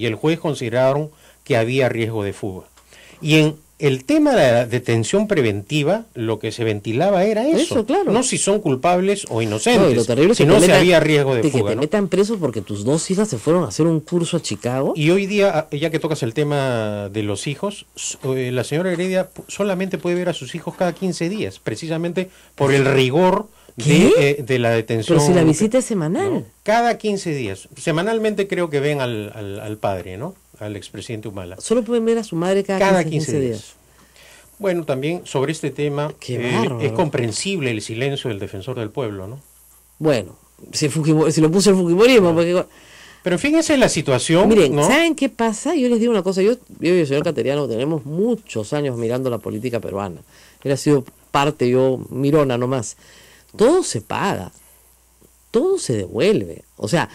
el juez consideraron que había riesgo de fuga. Y en el tema de la detención preventiva, lo que se ventilaba era eso. Claro. No si son culpables o No, y inocentes, lo terrible es que sino te si metan- había riesgo de que fuga. te ¿no? metan preso porque tus 2 hijas se fueron a hacer un curso a Chicago. Y hoy día, ya que tocas el tema de los hijos, la señora Heredia solamente puede ver a sus hijos cada 15 días, precisamente por el rigor de la detención. Pero si la visita es semanal. ¿no? Cada 15 días. Semanalmente creo que ven al padre, ¿no? Al expresidente Humala. Solo pueden ver a su madre cada 15 días. Bueno, también sobre este tema Qué bárbaro. es comprensible el silencio del defensor del pueblo, ¿no? Bueno, si lo puso el Fujimorismo, porque... Pero en fin, esa es la situación. Miren, ¿no? ¿saben qué pasa? Yo les digo una cosa, yo y el señor Cateriano tenemos muchos años mirando la política peruana. Él ha sido parte, yo mirona nomás. Todo se paga, todo se devuelve. O sea,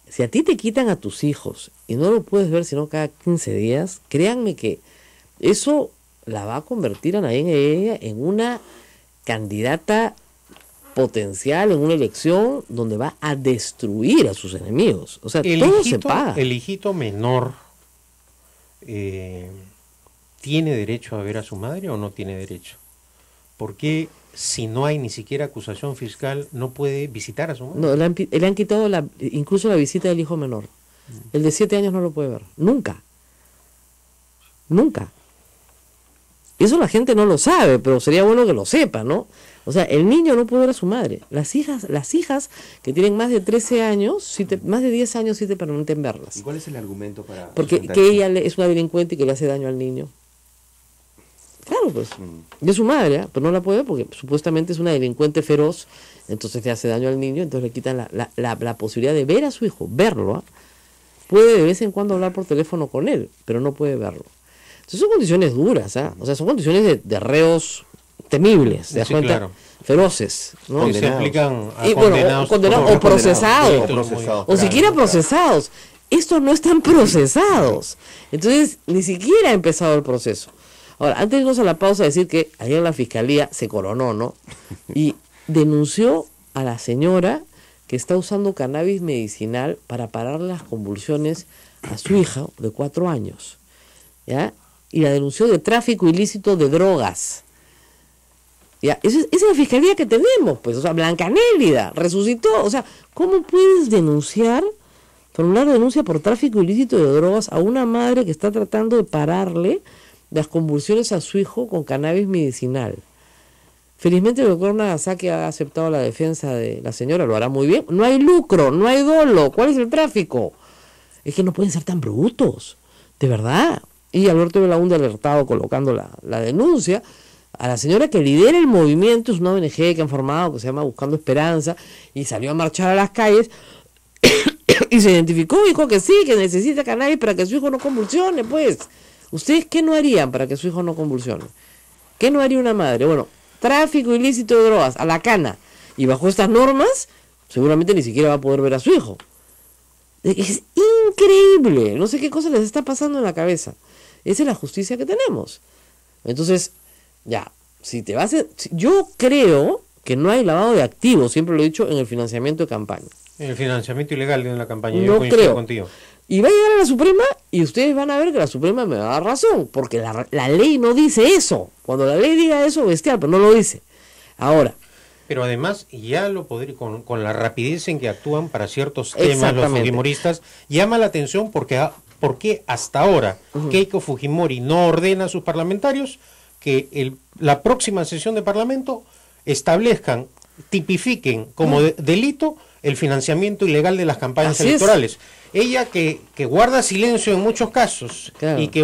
si a ti te quitan a tus hijos y no lo puedes ver sino cada 15 días, créanme que eso la va a convertir a Nadine Heredia en una candidata potencial en una elección donde va a destruir a sus enemigos. O sea, todo se paga. El hijito menor ¿tiene derecho a ver a su madre o no tiene derecho? ¿Por qué si no hay ni siquiera acusación fiscal, no puede visitar a su madre? No, le han quitado incluso la visita del hijo menor. El de 7 años no lo puede ver. Nunca. Nunca. Eso la gente no lo sabe, pero sería bueno que lo sepa, ¿no? O sea, el niño no puede ver a su madre. Las hijas que tienen más de 13 años, más de 10 años, sí te permiten verlas. ¿Y cuál es el argumento para...? Porque que ella es una delincuente y que le hace daño al niño. Claro, pues. Y es su madre, ¿eh? Pero no la puede ver porque supuestamente es una delincuente feroz, entonces le hace daño al niño, entonces le quitan la posibilidad de ver a su hijo, verlo, ¿eh? Puede de vez en cuando hablar por teléfono con él, pero no puede verlo. Entonces son condiciones duras, ¿eh? O sea, son condiciones de reos temibles, ¿te das cuenta? Claro. Feroces, ¿no? Que se aplican a condenados o procesados, o siquiera procesados. Estos no están procesados. Entonces, ni siquiera ha empezado el proceso. Ahora, antes de irnos a la pausa, decir que ayer la fiscalía se coronó, ¿no? Y denunció a la señora que está usando cannabis medicinal para parar las convulsiones a su hija de 4 años, ¿ya? Y la denunció de tráfico ilícito de drogas. ¿Ya? Esa es la fiscalía que tenemos, pues, o sea, Blancanélida resucitó. O sea, ¿cómo puedes formular denuncia por tráfico ilícito de drogas a una madre que está tratando de pararle las convulsiones a su hijo con cannabis medicinal? Felizmente el doctor Nagasaki ha aceptado la defensa de la señora, lo hará muy bien. No hay lucro, no hay dolo. ¿Cuál es el tráfico? Es que no pueden ser tan brutos, de verdad. Y Alberto Belaúnde alertado colocando la denuncia a la señora que lidera el movimiento, es una ONG que han formado, que se llama Buscando Esperanza, y salió a marchar a las calles y se identificó y dijo que sí, que necesita cannabis para que su hijo no convulsione, pues. ¿Ustedes qué no harían para que su hijo no convulsione? ¿Qué no haría una madre? Bueno, tráfico ilícito de drogas, a la cana, y bajo estas normas, seguramente ni siquiera va a poder ver a su hijo. Es increíble, no sé qué cosa les está pasando en la cabeza. Esa es la justicia que tenemos. Entonces, ya, yo creo que no hay lavado de activos, siempre lo he dicho, en el financiamiento de campaña. En el financiamiento ilegal de la campaña, No yo coincido creo. contigo. Y va a llegar a la Suprema y ustedes van a ver que la Suprema me va a dar razón, porque la ley no dice eso. Cuando la ley diga eso, bestial, pero no lo dice. Ahora. Pero además, ya lo podría, con la rapidez en que actúan para ciertos temas los fujimoristas, llama la atención porque hasta ahora Keiko Fujimori no ordena a sus parlamentarios que la próxima sesión de Parlamento tipifiquen como delito el financiamiento ilegal de las campañas electorales. Ella que guarda silencio en muchos casos, claro, y que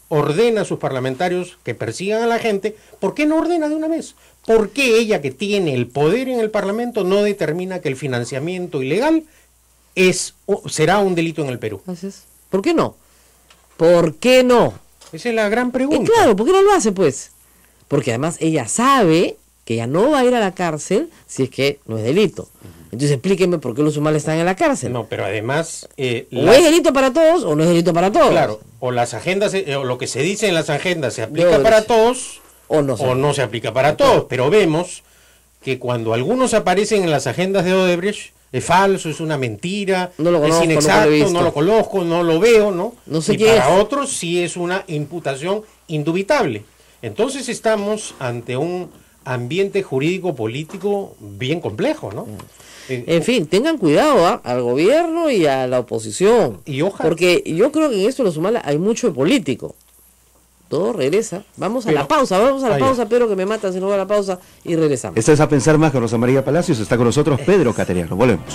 ordena a sus parlamentarios que persigan a la gente, ¿por qué no ordena de una vez? ¿Por qué ella, que tiene el poder en el Parlamento, no determina que el financiamiento ilegal será un delito en el Perú? Así es. ¿Por qué no? ¿Por qué no? Esa es la gran pregunta. Claro, ¿por qué no lo hace, pues? Porque además ella sabe que ella no va a ir a la cárcel si es que no es delito. Entonces explíqueme por qué los humanos están en la cárcel. No, pero además... o es delito para todos o no es delito para todos. Claro, o las agendas, o lo que se dice en las agendas se aplica para todos o no se aplica para todos. Pero vemos que cuando algunos aparecen en las agendas de Odebrecht, es falso, es una mentira, es inexacto, no lo conozco, no lo veo, ¿no? No sé y qué para es. otros sí es una imputación indubitable. Entonces estamos ante un ambiente jurídico político bien complejo, ¿no? En fin, tengan cuidado al gobierno y a la oposición. Y ojalá. Porque yo creo que en esto de los humanos hay mucho de político. Todo regresa. Vamos a la pausa, Pedro, que me matan si no voy a la pausa, y regresamos. Esto es A Pensar Más con Rosa María Palacios. Está con nosotros Pedro Cateriano. Volvemos.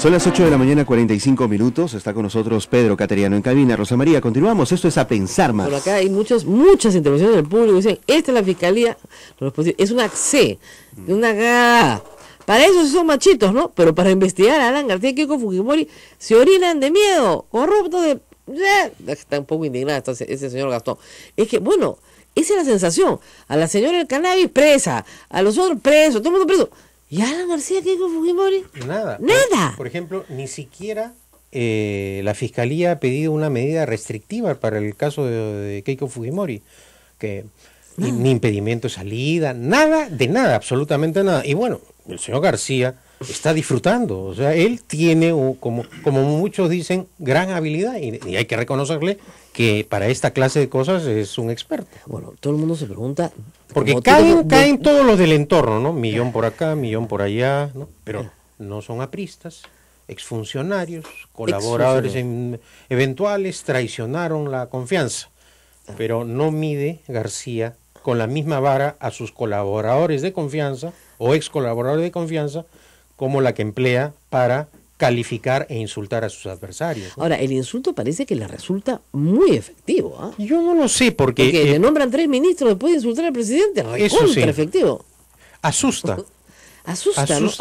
Son las 8 de la mañana, 45 minutos. Está con nosotros Pedro Cateriano en cabina. Rosa María, continuamos. Esto es A Pensar Más. Bueno, acá hay muchas intervenciones del público. Dicen, esta es la fiscalía. Es una C, una G. Para eso sí son machitos, ¿no? Pero para investigar a Alan García y Keiko Fujimori se orinan de miedo, corruptos de... Está un poco indignado ese señor Gastón. Es que, bueno, esa es la sensación. A la señora del cannabis presa, a los otros presos, todo el mundo preso. ¿Y Alan García, Keiko Fujimori? Nada. Por ejemplo, ni siquiera la Fiscalía ha pedido una medida restrictiva para el caso de Keiko Fujimori. Ni impedimento de salida, nada, absolutamente nada. Y bueno, el señor García está disfrutando. O sea, él tiene, como muchos dicen, gran habilidad y hay que reconocerle que para esta clase de cosas es un experto. Bueno, todo el mundo se pregunta... Porque como caen todos los del entorno, ¿no? Millón por acá, millón por allá, ¿no? Pero no son apristas, exfuncionarios, colaboradores eventuales, traicionaron la confianza. Pero no mide García con la misma vara a sus colaboradores de confianza o ex colaboradores de confianza como la que emplea para calificar e insultar a sus adversarios, ¿no? Ahora, el insulto parece que le resulta muy efectivo, ¿ah? Yo no lo sé porque le nombran 3 ministros después de insultar al presidente, eso sí, efectivo. Asusta, ¿no?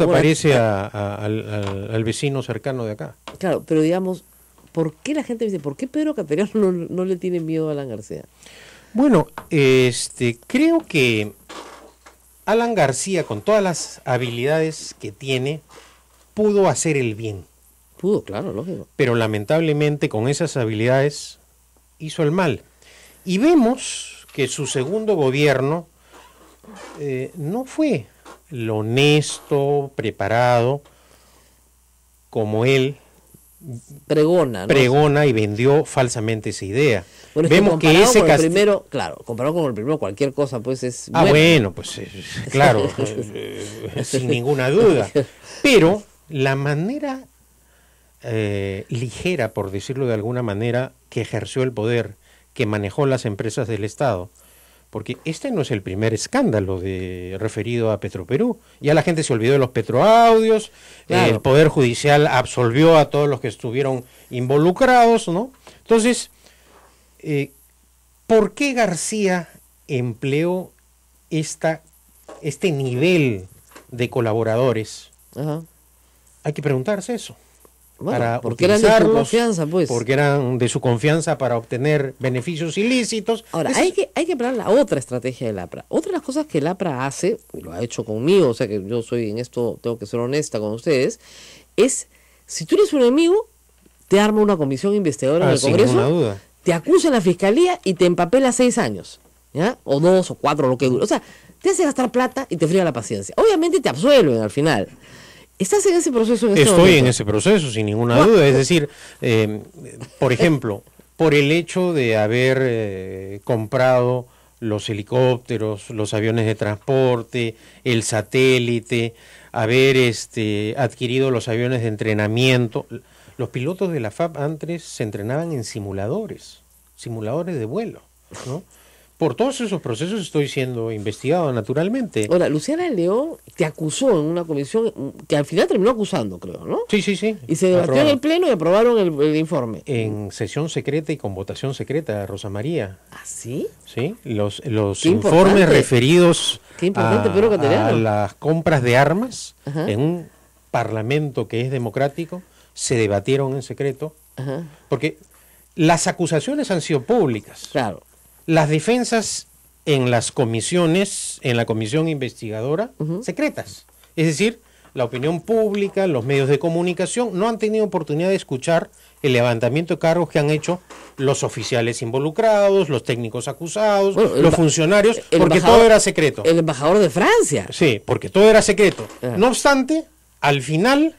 Parece al vecino cercano de acá. Claro, pero digamos, ¿por qué la gente dice, por qué Pedro Cateriano no le tiene miedo a Alan García? Bueno, creo que Alan García, con todas las habilidades que tiene, pudo hacer el bien. Pudo, claro, lógico. Pero lamentablemente con esas habilidades hizo el mal. Y vemos que su segundo gobierno no fue lo honesto, preparado, como él pregona, ¿no? Pregona y vendió falsamente esa idea. Bueno, vemos que ese con el primero, claro, comparado con el primero, cualquier cosa pues es bueno, pues claro, sin ninguna duda. Pero la manera ligera, por decirlo de alguna manera, que ejerció el poder, que manejó las empresas del Estado, porque este no es el primer escándalo referido a Petroperú. Ya la gente se olvidó de los petroaudios, claro. El Poder Judicial absolvió a todos los que estuvieron involucrados, ¿no? Entonces, ¿por qué García empleó este nivel de colaboradores? Ajá. Hay que preguntarse eso. Bueno, porque eran de su confianza, pues. Porque eran de su confianza para obtener beneficios ilícitos. Ahora, hay que hablar la otra estrategia del APRA. Otra de las cosas que el APRA hace, y lo ha hecho conmigo, o sea que yo soy en esto, tengo que ser honesta con ustedes, es, si tú eres un enemigo, te arma una comisión investigadora en el Congreso, sin ninguna duda. Te acusa en la Fiscalía y te empapela 6 años, ¿ya? O 2 o 4, lo que dure. O sea, te hace gastar plata y te fría la paciencia. Obviamente te absuelven al final. ¿Estás en ese proceso? Estoy en ese proceso, sin ninguna duda. Es decir, por ejemplo, por el hecho de haber comprado los helicópteros, los aviones de transporte, el satélite, haber adquirido los aviones de entrenamiento. Los pilotos de la FAP antes se entrenaban en simuladores de vuelo, ¿no? Por todos esos procesos estoy siendo investigado naturalmente. Ahora, Luciana León te acusó en una comisión que al final terminó acusando, creo, ¿no? Sí. Y se debatió en el Pleno y aprobaron el informe. En sesión secreta y con votación secreta, Rosa María. ¿Ah, sí? Sí, los informes referidos a las compras de armas. Ajá. En un parlamento que es democrático se debatieron en secreto. Ajá. Porque las acusaciones han sido públicas. Claro. Las defensas en las comisiones, en la comisión investigadora, secretas. Es decir, la opinión pública, los medios de comunicación no han tenido oportunidad de escuchar el levantamiento de cargos que han hecho los oficiales involucrados, los técnicos acusados, los funcionarios, porque todo era secreto. El embajador de Francia. Sí, porque todo era secreto. No obstante, al final,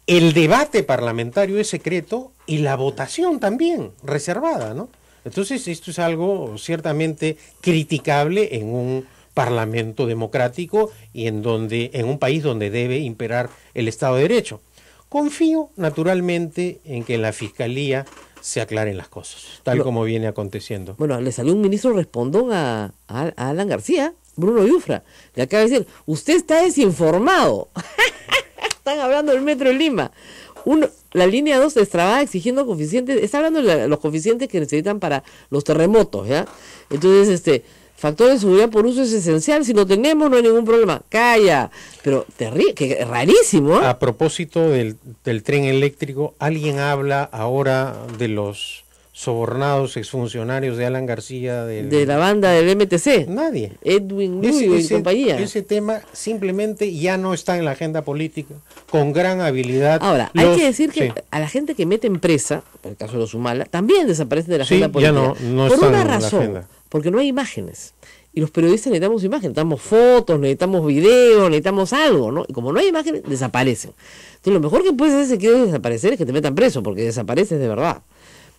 el debate parlamentario es secreto y la votación también, reservada, ¿no? Entonces esto es algo ciertamente criticable en un parlamento democrático y en un país donde debe imperar el Estado de Derecho. Confío naturalmente en que en la Fiscalía se aclaren las cosas, tal como viene aconteciendo. Bueno, le salió un ministro respondón a Alan García, Bruno Yufra, le acaba de decir, usted está desinformado. Están hablando del metro de Lima. La línea 2 destrabada exigiendo coeficientes, está hablando de los coeficientes que necesitan para los terremotos, ¿ya? Entonces, factor de seguridad por uso es esencial, si lo tenemos no hay ningún problema. Calla, pero que rarísimo, ¿eh? A propósito del tren eléctrico, ¿alguien habla ahora de los sobornados exfuncionarios de Alan García? De la banda del MTC. Nadie. Edwin Luyo y compañía. Ese tema simplemente ya no está en la agenda política, con gran habilidad. Ahora, hay que decir que a la gente que mete en presa, por el caso de los Humala, también desaparecen de la agenda política. Ya no por están una en la razón, agenda. porque no hay imágenes. Y los periodistas necesitamos imágenes, necesitamos fotos, necesitamos videos, necesitamos algo, ¿no? Y como no hay imágenes, desaparecen. Entonces lo mejor que puedes hacer si quieres desaparecer es que te metan preso, porque desapareces de verdad.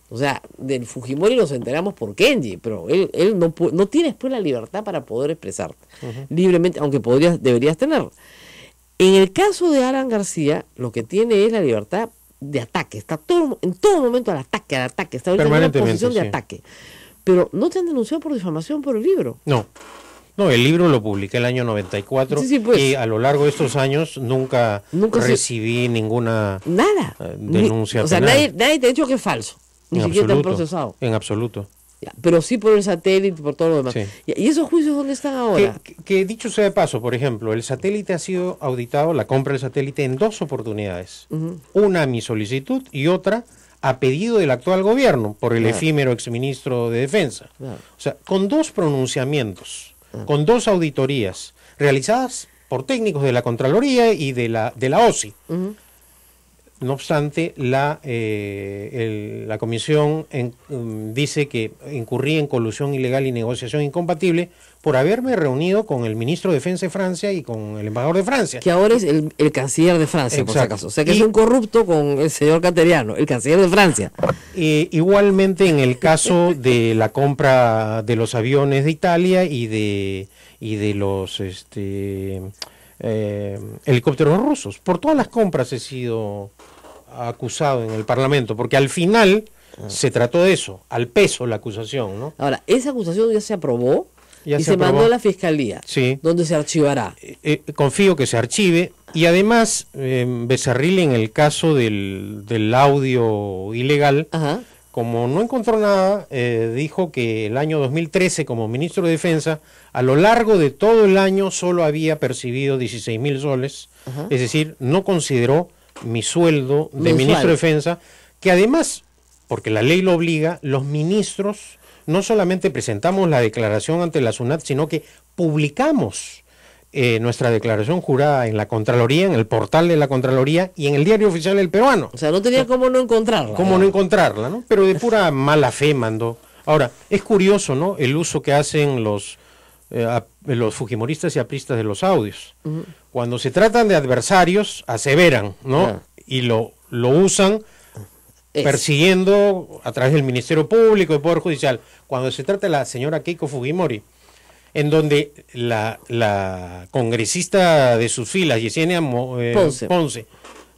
O sea, del Fujimori nos enteramos por Kenji, pero él no tiene después la libertad para poder expresarte libremente, aunque deberías tenerla. En el caso de Alan García, lo que tiene es la libertad de ataque, está en todo momento al ataque, está ahorita en una posición de ataque. Pero no te han denunciado por difamación por el libro. No, el libro lo publiqué el año 94 pues, y a lo largo de estos años nunca recibí ninguna denuncia o sea, penal. nadie te ha dicho que es falso. Ni siquiera te han procesado. En absoluto. Ya, pero sí por el satélite, por todo lo demás. Sí. ¿Y esos juicios dónde están ahora? Que dicho sea de paso, por ejemplo, el satélite ha sido auditado, la compra del satélite, en 2 oportunidades. Una a mi solicitud y otra a pedido del actual gobierno por el efímero exministro de Defensa. O sea, con 2 pronunciamientos, con 2 auditorías realizadas por técnicos de la Contraloría y de la OSI. No obstante, la comisión dice que incurrí en colusión ilegal y negociación incompatible por haberme reunido con el ministro de Defensa de Francia y con el embajador de Francia. Que ahora es el canciller de Francia, por si acaso. O sea, que es un corrupto con el señor Cateriano, el canciller de Francia. Igualmente en el caso de la compra de los aviones de Italia y de los helicópteros rusos. Por todas las compras he sido acusado en el Parlamento, porque al final se trató de eso, al peso la acusación, ¿no? Ahora, esa acusación ya se aprobó y se mandó a la Fiscalía, donde se archivará. Confío que se archive, y además Becerril, en el caso del audio ilegal, como no encontró nada, dijo que el año 2013, como ministro de Defensa, a lo largo de todo el año solo había percibido 16.000 soles, es decir, no consideró mi sueldo de ministro de Defensa, que además, porque la ley lo obliga, los ministros no solamente presentamos la declaración ante la SUNAT, sino que publicamos nuestra declaración jurada en la Contraloría, en el portal de la Contraloría y en el Diario Oficial del Peruano. O sea, no tenía cómo no encontrarla. Cómo no encontrarla, ¿no? Pero de pura mala fe mandó. Ahora, es curioso, ¿no?, el uso que hacen los fujimoristas y apristas de los audios. Cuando se tratan de adversarios, aseveran, ¿no? Y lo usan persiguiendo a través del Ministerio Público y Poder Judicial. Cuando se trata de la señora Keiko Fujimori, en donde la congresista de sus filas, Yesenia Ponce,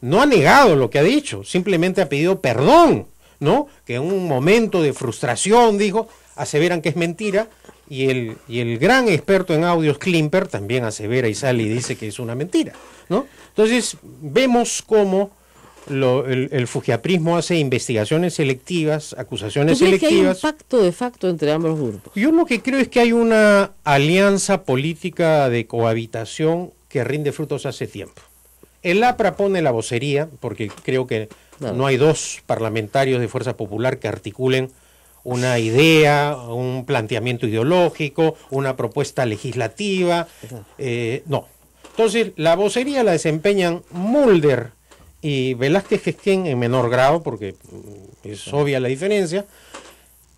no ha negado lo que ha dicho, simplemente ha pedido perdón, ¿no? Que en un momento de frustración, dijo, aseveran que es mentira, y el gran experto en audios, Klimper, también asevera y sale y dice que es una mentira, ¿no? Entonces, vemos cómo el fujiaprismo hace investigaciones selectivas, acusaciones selectivas. ¿Tú crees que hay un pacto de facto entre ambos grupos? Yo lo que creo es que hay una alianza política de cohabitación que rinde frutos hace tiempo. El APRA pone la vocería, porque creo que no hay 2 parlamentarios de Fuerza Popular que articulen una idea, un planteamiento ideológico, una propuesta legislativa. No. Entonces, la vocería la desempeñan Mulder y Velázquez Gesquén en menor grado, porque es obvia la diferencia,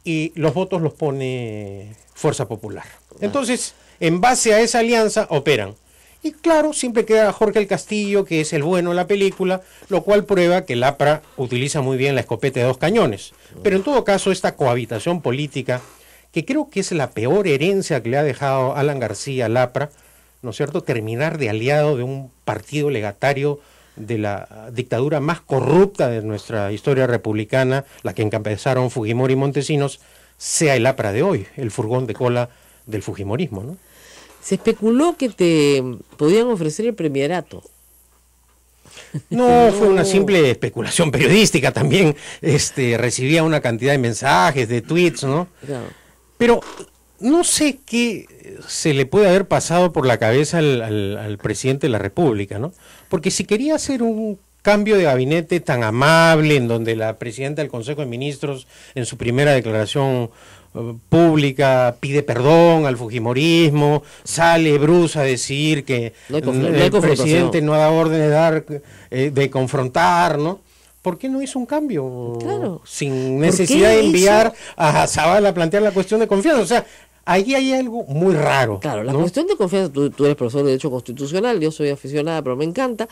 y los votos los pone Fuerza Popular. Entonces, en base a esa alianza, operan. Y claro, siempre queda Jorge el Castillo, que es el bueno de la película, lo cual prueba que el APRA utiliza muy bien la escopeta de 2 cañones. Pero en todo caso, esta cohabitación política, que creo que es la peor herencia que le ha dejado Alan García al APRA, ¿no es cierto?, terminar de aliado de un partido legatario de la dictadura más corrupta de nuestra historia republicana, la que encabezaron Fujimori y Montesinos, sea el APRA de hoy, el furgón de cola del fujimorismo, ¿no? Se especuló que te podían ofrecer el premierato. No, fue una simple especulación periodística. También recibía una cantidad de mensajes, de tweets, ¿no? Claro. Pero no sé qué se le puede haber pasado por la cabeza al presidente de la República, ¿no? Porque si quería hacer un cambio de gabinete tan amable, en donde la presidenta del Consejo de Ministros, en su primera declaración pública, pide perdón al fujimorismo, sale Bruce a decir que el presidente no da órdenes de confrontar, ¿no? ¿Por qué no hizo un cambio? Claro. Sin necesidad de enviar a Zavala a plantear la cuestión de confianza. O sea, ahí hay algo muy raro. Claro, la ¿no? cuestión de confianza, tú eres profesor de Derecho Constitucional, yo soy aficionada, pero me encanta.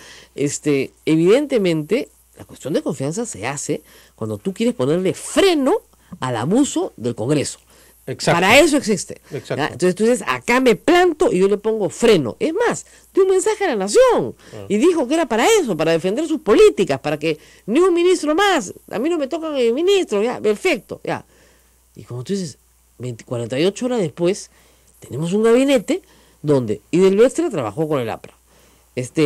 Evidentemente, la cuestión de confianza se hace cuando tú quieres ponerle freno al abuso del Congreso. Exacto. Para eso existe. Exacto. ¿Ya? Entonces tú dices, acá me planto y yo le pongo freno. Es más, dio un mensaje a la nación y dijo que era para eso, para defender sus políticas, para que ni un ministro más, a mí no me tocan el ministro, ya, perfecto, ya. Y como tú dices, 48 horas después, tenemos un gabinete donde Idelbestre trabajó con el APRA.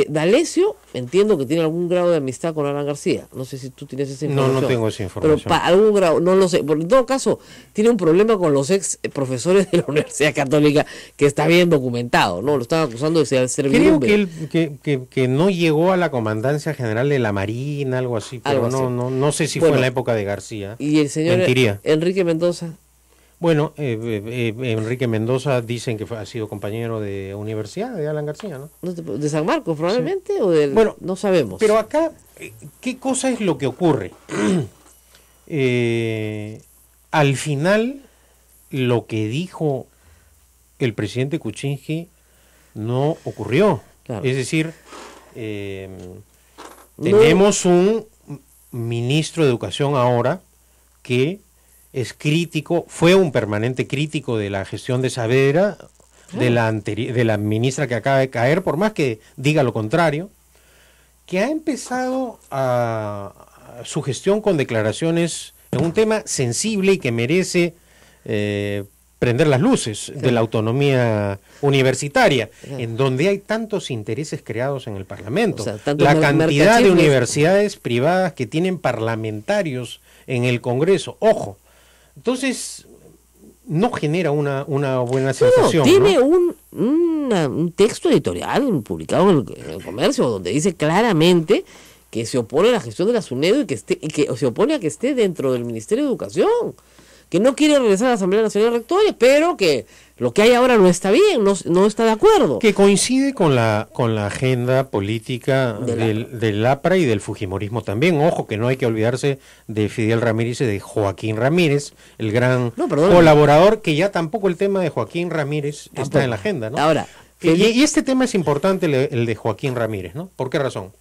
D'Alessio, entiendo que tiene algún grado de amistad con Alan García. No sé si tú tienes esa información. No tengo esa información. Pero algún grado, no lo sé. En todo caso, tiene un problema con los ex profesores de la Universidad Católica que está bien documentado, ¿no? Lo están acusando de ser servidumbre. Creo que no llegó a la Comandancia General de la Marina, algo así, pero Algo así. no sé si fue en la época de García. Y el señor Mentiría. Enrique Mendoza. Bueno, Enrique Mendoza dicen que ha sido compañero de universidad de Alan García, ¿no? ¿De San Marcos probablemente? ¿O del, Bueno, no sabemos. Pero acá, ¿qué cosa es lo que ocurre? Al final, lo que dijo el presidente Kuczynski no ocurrió. Claro. Es decir, tenemos un ministro de Educación ahora que es crítico, fue un permanente crítico de la gestión de Saavedra, de la ministra que acaba de caer, por más que diga lo contrario, que ha empezado su gestión con declaraciones en un tema sensible y que merece prender las luces de la autonomía universitaria, en donde hay tantos intereses creados en el Parlamento. O sea, la cantidad de universidades privadas que tienen parlamentarios en el Congreso, ojo. Entonces, no genera una buena sensación. Tiene un texto editorial publicado en el Comercio donde dice claramente que se opone a la gestión de la SUNEDU y que se opone a que esté dentro del Ministerio de Educación, que no quiere regresar a la Asamblea Nacional de Rectores, pero que lo que hay ahora no está bien, no está de acuerdo. Que coincide con la agenda política del APRA y del fujimorismo también. Ojo, que no hay que olvidarse de Fidel Ramírez y de Joaquín Ramírez, el gran colaborador, que ya tampoco el tema de Joaquín Ramírez está en la agenda, ¿no? Ahora, y este tema es importante, el de Joaquín Ramírez, ¿no? ¿Por qué razón?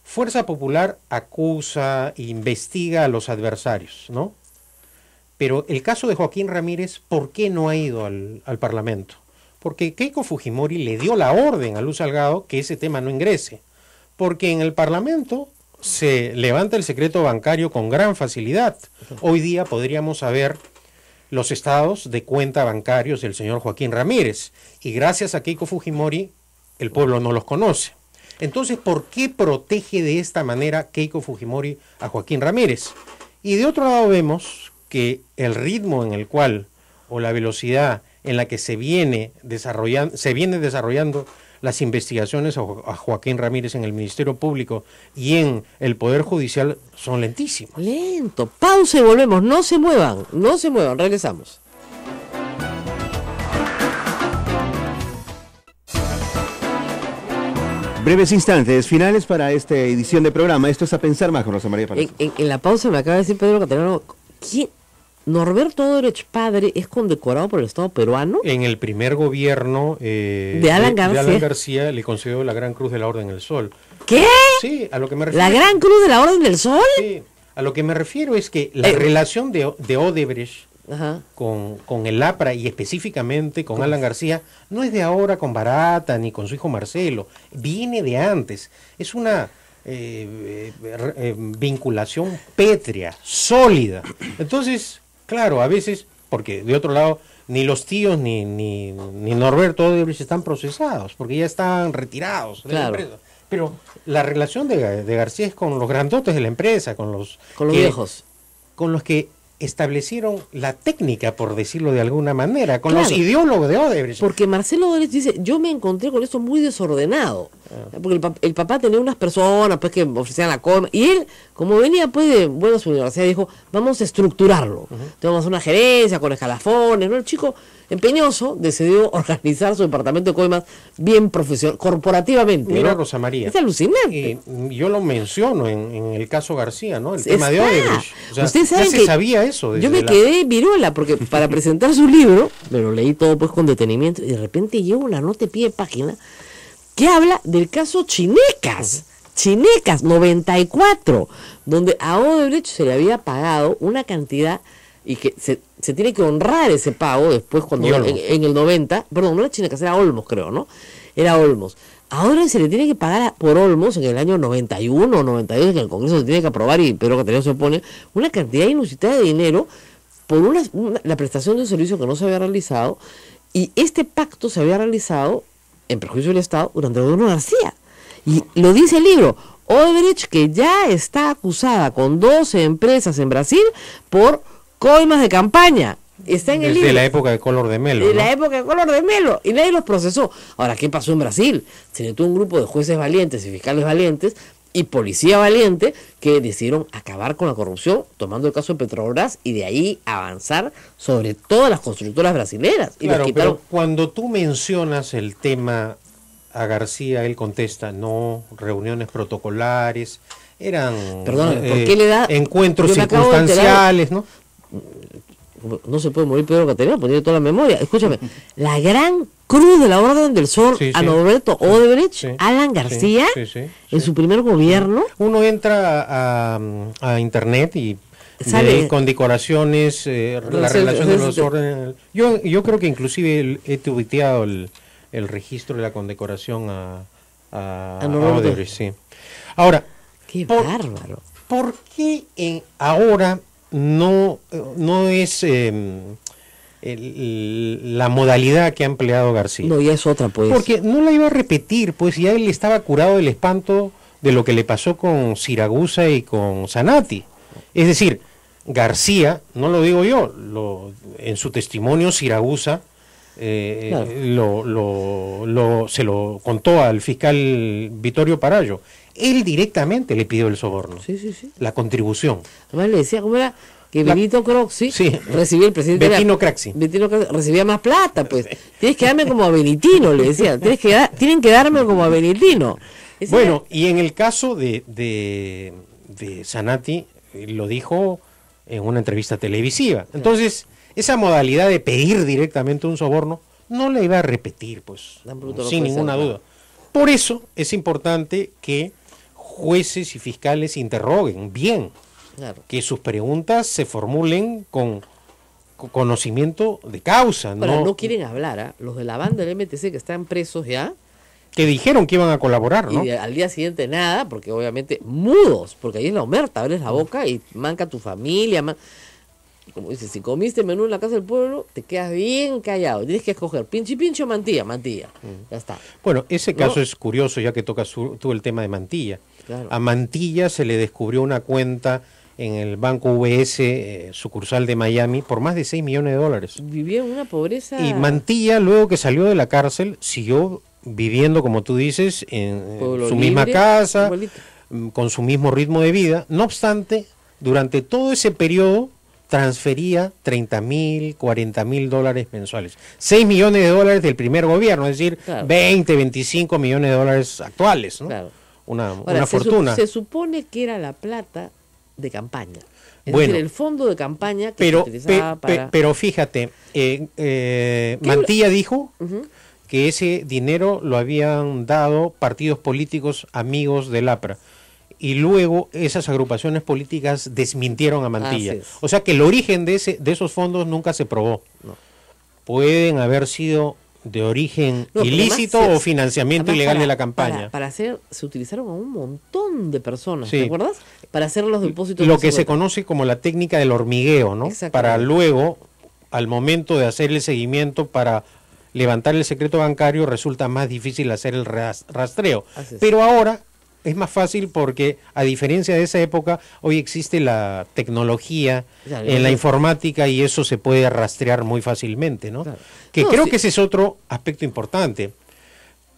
Fuerza Popular acusa, investiga a los adversarios, ¿no? Pero el caso de Joaquín Ramírez, ¿por qué no ha ido al Parlamento? Porque Keiko Fujimori le dio la orden a Luz Salgado que ese tema no ingrese. Porque en el Parlamento se levanta el secreto bancario con gran facilidad. Hoy día podríamos saber los estados de cuenta bancarios del señor Joaquín Ramírez. Y gracias a Keiko Fujimori, el pueblo no los conoce. Entonces, ¿por qué protege de esta manera Keiko Fujimori a Joaquín Ramírez? Y de otro lado vemos que el ritmo en el cual, o la velocidad en la que se viene desarrollando las investigaciones a Joaquín Ramírez en el Ministerio Público y en el Poder Judicial son lentísimas. Lento. Pausa y volvemos. No se muevan, regresamos. Breves instantes finales para esta edición de programa. Esto es A Pensar Más con Rosa María Palacio. En la pausa me acaba de decir Pedro Caterano, ¿quién? Norberto Odebrecht padre es condecorado por el Estado peruano. En el primer gobierno de Alan García le concedió la Gran Cruz de la Orden del Sol. ¿Qué? Sí, a lo que me refiero. ¿La Gran Cruz de la Orden del Sol? Sí, a lo que me refiero es que la relación de Odebrecht con el APRA y específicamente con Alan García no es de ahora con Barata ni con su hijo Marcelo, viene de antes. Es una vinculación pétrea, sólida. Entonces, claro, a veces, porque de otro lado, ni los tíos ni Norberto Odebrecht están procesados, porque ya están retirados de la empresa. Pero la relación de García es con los grandotes de la empresa, con los viejos. Con los que establecieron la técnica, por decirlo de alguna manera, con los ideólogos de Odebrecht. Porque Marcelo Odebrecht dice, yo me encontré con esto muy desordenado. Porque el papá tenía unas personas pues que ofrecían la coima, y él, como venía pues de buenas universidades, dijo, vamos a estructurarlo. Entonces vamos a hacer una gerencia con escalafones, ¿no? El chico empeñoso decidió organizar su departamento de coimas bien profesional, corporativamente. Mira, ¿no? Rosa María. Es alucinante. Yo lo menciono en el caso García, ¿no? El tema de Odebrecht. O sea, Ustedes ya saben se que sabía eso. yo me quedé viruela porque para presentar su libro, me lo leí todo pues con detenimiento y de repente llevo una nota de pie de página que habla del caso Chinecas. Chinecas 94, donde a Odebrecht se le había pagado una cantidad y que se tiene que honrar ese pago después cuando en el 90, perdón, no era Chinecas, era Olmos creo, ¿no? Era Olmos. Ahora se le tiene que pagar por Olmos en el año 91 o 92, que el Congreso se tiene que aprobar y Pedro Catalán se opone, una cantidad inusitada de dinero por la prestación de un servicio que no se había realizado, y este pacto se había realizado en perjuicio del Estado durante el gobierno de García. Y lo dice el libro, Odebrecht, que ya está acusada con 12 empresas en Brasil por coimas de campaña. Está en el libro. Desde la época de Collor de Mello. De la época de Collor de Mello. Y nadie los procesó. Ahora, ¿qué pasó en Brasil? Se le tuvo un grupo de jueces valientes y fiscales valientes y policía valiente que decidieron acabar con la corrupción, tomando el caso de Petrobras y de ahí avanzar sobre todas las constructoras brasileras. Y claro, quitaron... pero cuando tú mencionas el tema a García, él contesta, no, reuniones protocolares, eran Perdón, ¿por qué le da encuentros circunstanciales, ¿no? No se puede morir Pedro Catalán, poniendo toda la memoria. Escúchame, la gran cruz de la Orden del Sol a Norberto Odebrecht, Alan García, en su primer gobierno. Uno entra a internet y sale con decoraciones, la relación de los órdenes. Yo creo que inclusive he tuiteado el registro de la condecoración a Odebrecht, sí. Ahora, qué bárbaro. ¿Por qué ahora no es la modalidad que ha empleado García? No, ya es otra, pues. Porque no la iba a repetir, pues ya él estaba curado del espanto de lo que le pasó con Siragusa y con Zanatti. Es decir, García, no lo digo yo, en su testimonio Siragusa claro. Se lo contó al fiscal Vittorio Parayo. Él directamente le pidió el soborno, la contribución. Además le decía, ¿cómo era? Que Benito Craxi recibía el presidente. Bettino Craxi recibía más plata, pues. Tienes que darme como a Benitino, le decía. Tienen que darme como a Benitino. Bueno, y en el caso de Zanatti, lo dijo en una entrevista televisiva. Entonces, esa modalidad de pedir directamente un soborno, no la iba a repetir, pues, sin ninguna duda. Por eso es importante que jueces y fiscales interroguen bien, que sus preguntas se formulen con conocimiento de causa. Ahora, no quieren hablar, los de la banda del MTC que están presos ya. Que dijeron que iban a colaborar, ¿no? Y al día siguiente nada, porque obviamente mudos, porque ahí es la omerta, abres la boca y manca tu familia. Como dices, si comiste menú en la casa del pueblo, te quedas bien callado. Tienes que escoger pinche o mantilla. Ya está. Bueno, ese caso es curioso, ya que tocas tú el tema de Mantilla. Claro. A Mantilla se le descubrió una cuenta en el Banco UBS, sucursal de Miami, por más de $6 millones. Vivía en una pobreza. Y Mantilla, luego que salió de la cárcel, siguió viviendo, como tú dices, en su misma casa, con su mismo ritmo de vida. No obstante, durante todo ese periodo transfería $30,000, $40,000 mensuales. $6 millones del primer gobierno, es decir, claro. 20, 25 millones de dólares actuales, ¿no? Claro. Una fortuna. Se supone que era la plata de campaña. Es decir, el fondo de campaña que se utilizaba para... Pero fíjate, Mantilla dijo que ese dinero lo habían dado partidos políticos amigos del APRA. Y luego esas agrupaciones políticas desmintieron a Mantilla. O sea que el origen de esos fondos nunca se probó. No. Pueden haber sido de origen ilícito o financiamiento ilegal de la campaña. Se utilizaron a un montón de personas, ¿te acuerdas? Para hacer los depósitos. Lo que se conoce como la técnica del hormigueo, ¿no? Para luego, al momento de hacer el seguimiento para levantar el secreto bancario, resulta más difícil hacer el rastreo. Pero ahora es más fácil porque, a diferencia de esa época, hoy existe la tecnología en la informática y eso se puede rastrear muy fácilmente, ¿no? Claro. Creo que ese es otro aspecto importante.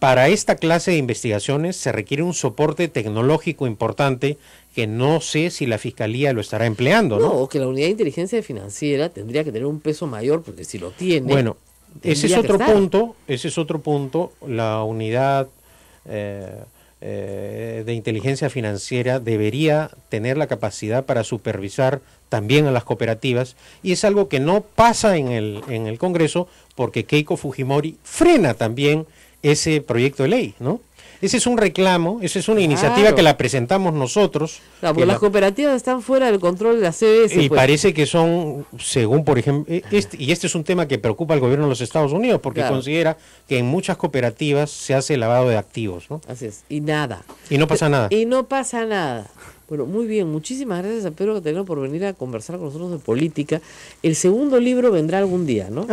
para esta clase de investigaciones se requiere un soporte tecnológico importante que no sé si la Fiscalía lo estará empleando, ¿no? No, que la unidad de inteligencia financiera tendría que tener un peso mayor, porque si lo tiene... Bueno, ese es tendría que otro punto, la unidad de inteligencia financiera debería tener la capacidad para supervisar también a las cooperativas, y es algo que no pasa en el Congreso, porque Keiko Fujimori frena también ese proyecto de ley, ¿no? Ese es un reclamo, esa es una iniciativa que la presentamos nosotros. Claro, porque las cooperativas están fuera del control de la CBS. Y pues parece que son, según por ejemplo, y este es un tema que preocupa al gobierno de los Estados Unidos, porque considera que en muchas cooperativas se hace lavado de activos, ¿no? Así es, y nada. Y no pasa nada. Y no pasa nada. Bueno, muy bien, muchísimas gracias a Pedro Caterino por venir a conversar con nosotros de política. El segundo libro vendrá algún día, ¿no?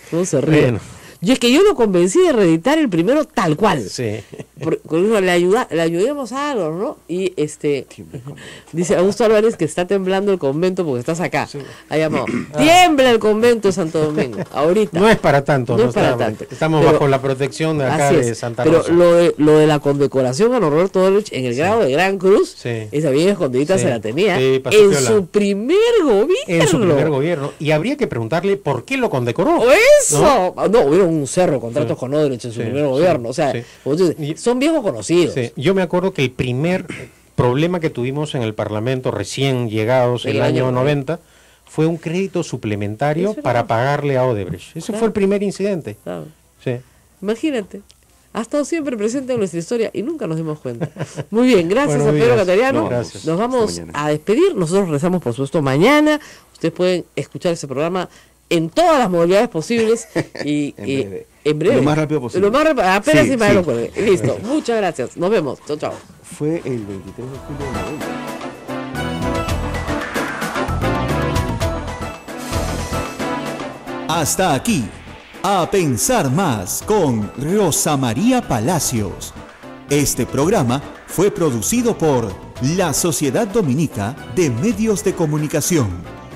Todo se ríe. Bueno. Y es que yo lo convencí de reeditar el primero tal cual. Sí. Le ayudemos a algo, ¿no? Y dice Augusto Álvarez que está temblando el convento porque estás acá. Sí. Ha llamado. Tiembla el convento de Santo Domingo. Ahorita. No es para tanto. No es para tanto. Estamos bajo la protección de acá de Santa Rosa. Pero lo de la condecoración a Roberto Odebrecht en el grado de Gran Cruz, esa bien escondidita se la tenía en su primer gobierno. En su primer gobierno. Y habría que preguntarle por qué lo condecoró. ¡Eso! No, hubo un cerro, contratos con Odebrecht en su primer gobierno. O sea, son viejos conocidos. Sí. Yo me acuerdo que el primer problema que tuvimos en el Parlamento, recién llegados el año 90, fue un crédito suplementario para pagarle a Odebrecht. Ese fue el primer incidente. Claro. Sí. Imagínate. Ha estado siempre presente en nuestra historia y nunca nos dimos cuenta. Muy bien, gracias a Pedro Cateriano. Nos vamos a despedir. Nosotros regresamos, por supuesto, mañana. Ustedes pueden escuchar ese programa en todas las modalidades posibles y en breve. Lo más rápido posible. Apenas y para lo cuelgue. Listo. Muchas gracias. Nos vemos. Chao, chao. Fue el 23 de julio de 90. Hasta aquí, A Pensar Más con Rosa María Palacios. Este programa fue producido por la Sociedad Dominica de Medios de Comunicación,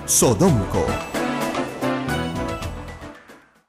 Sodomco.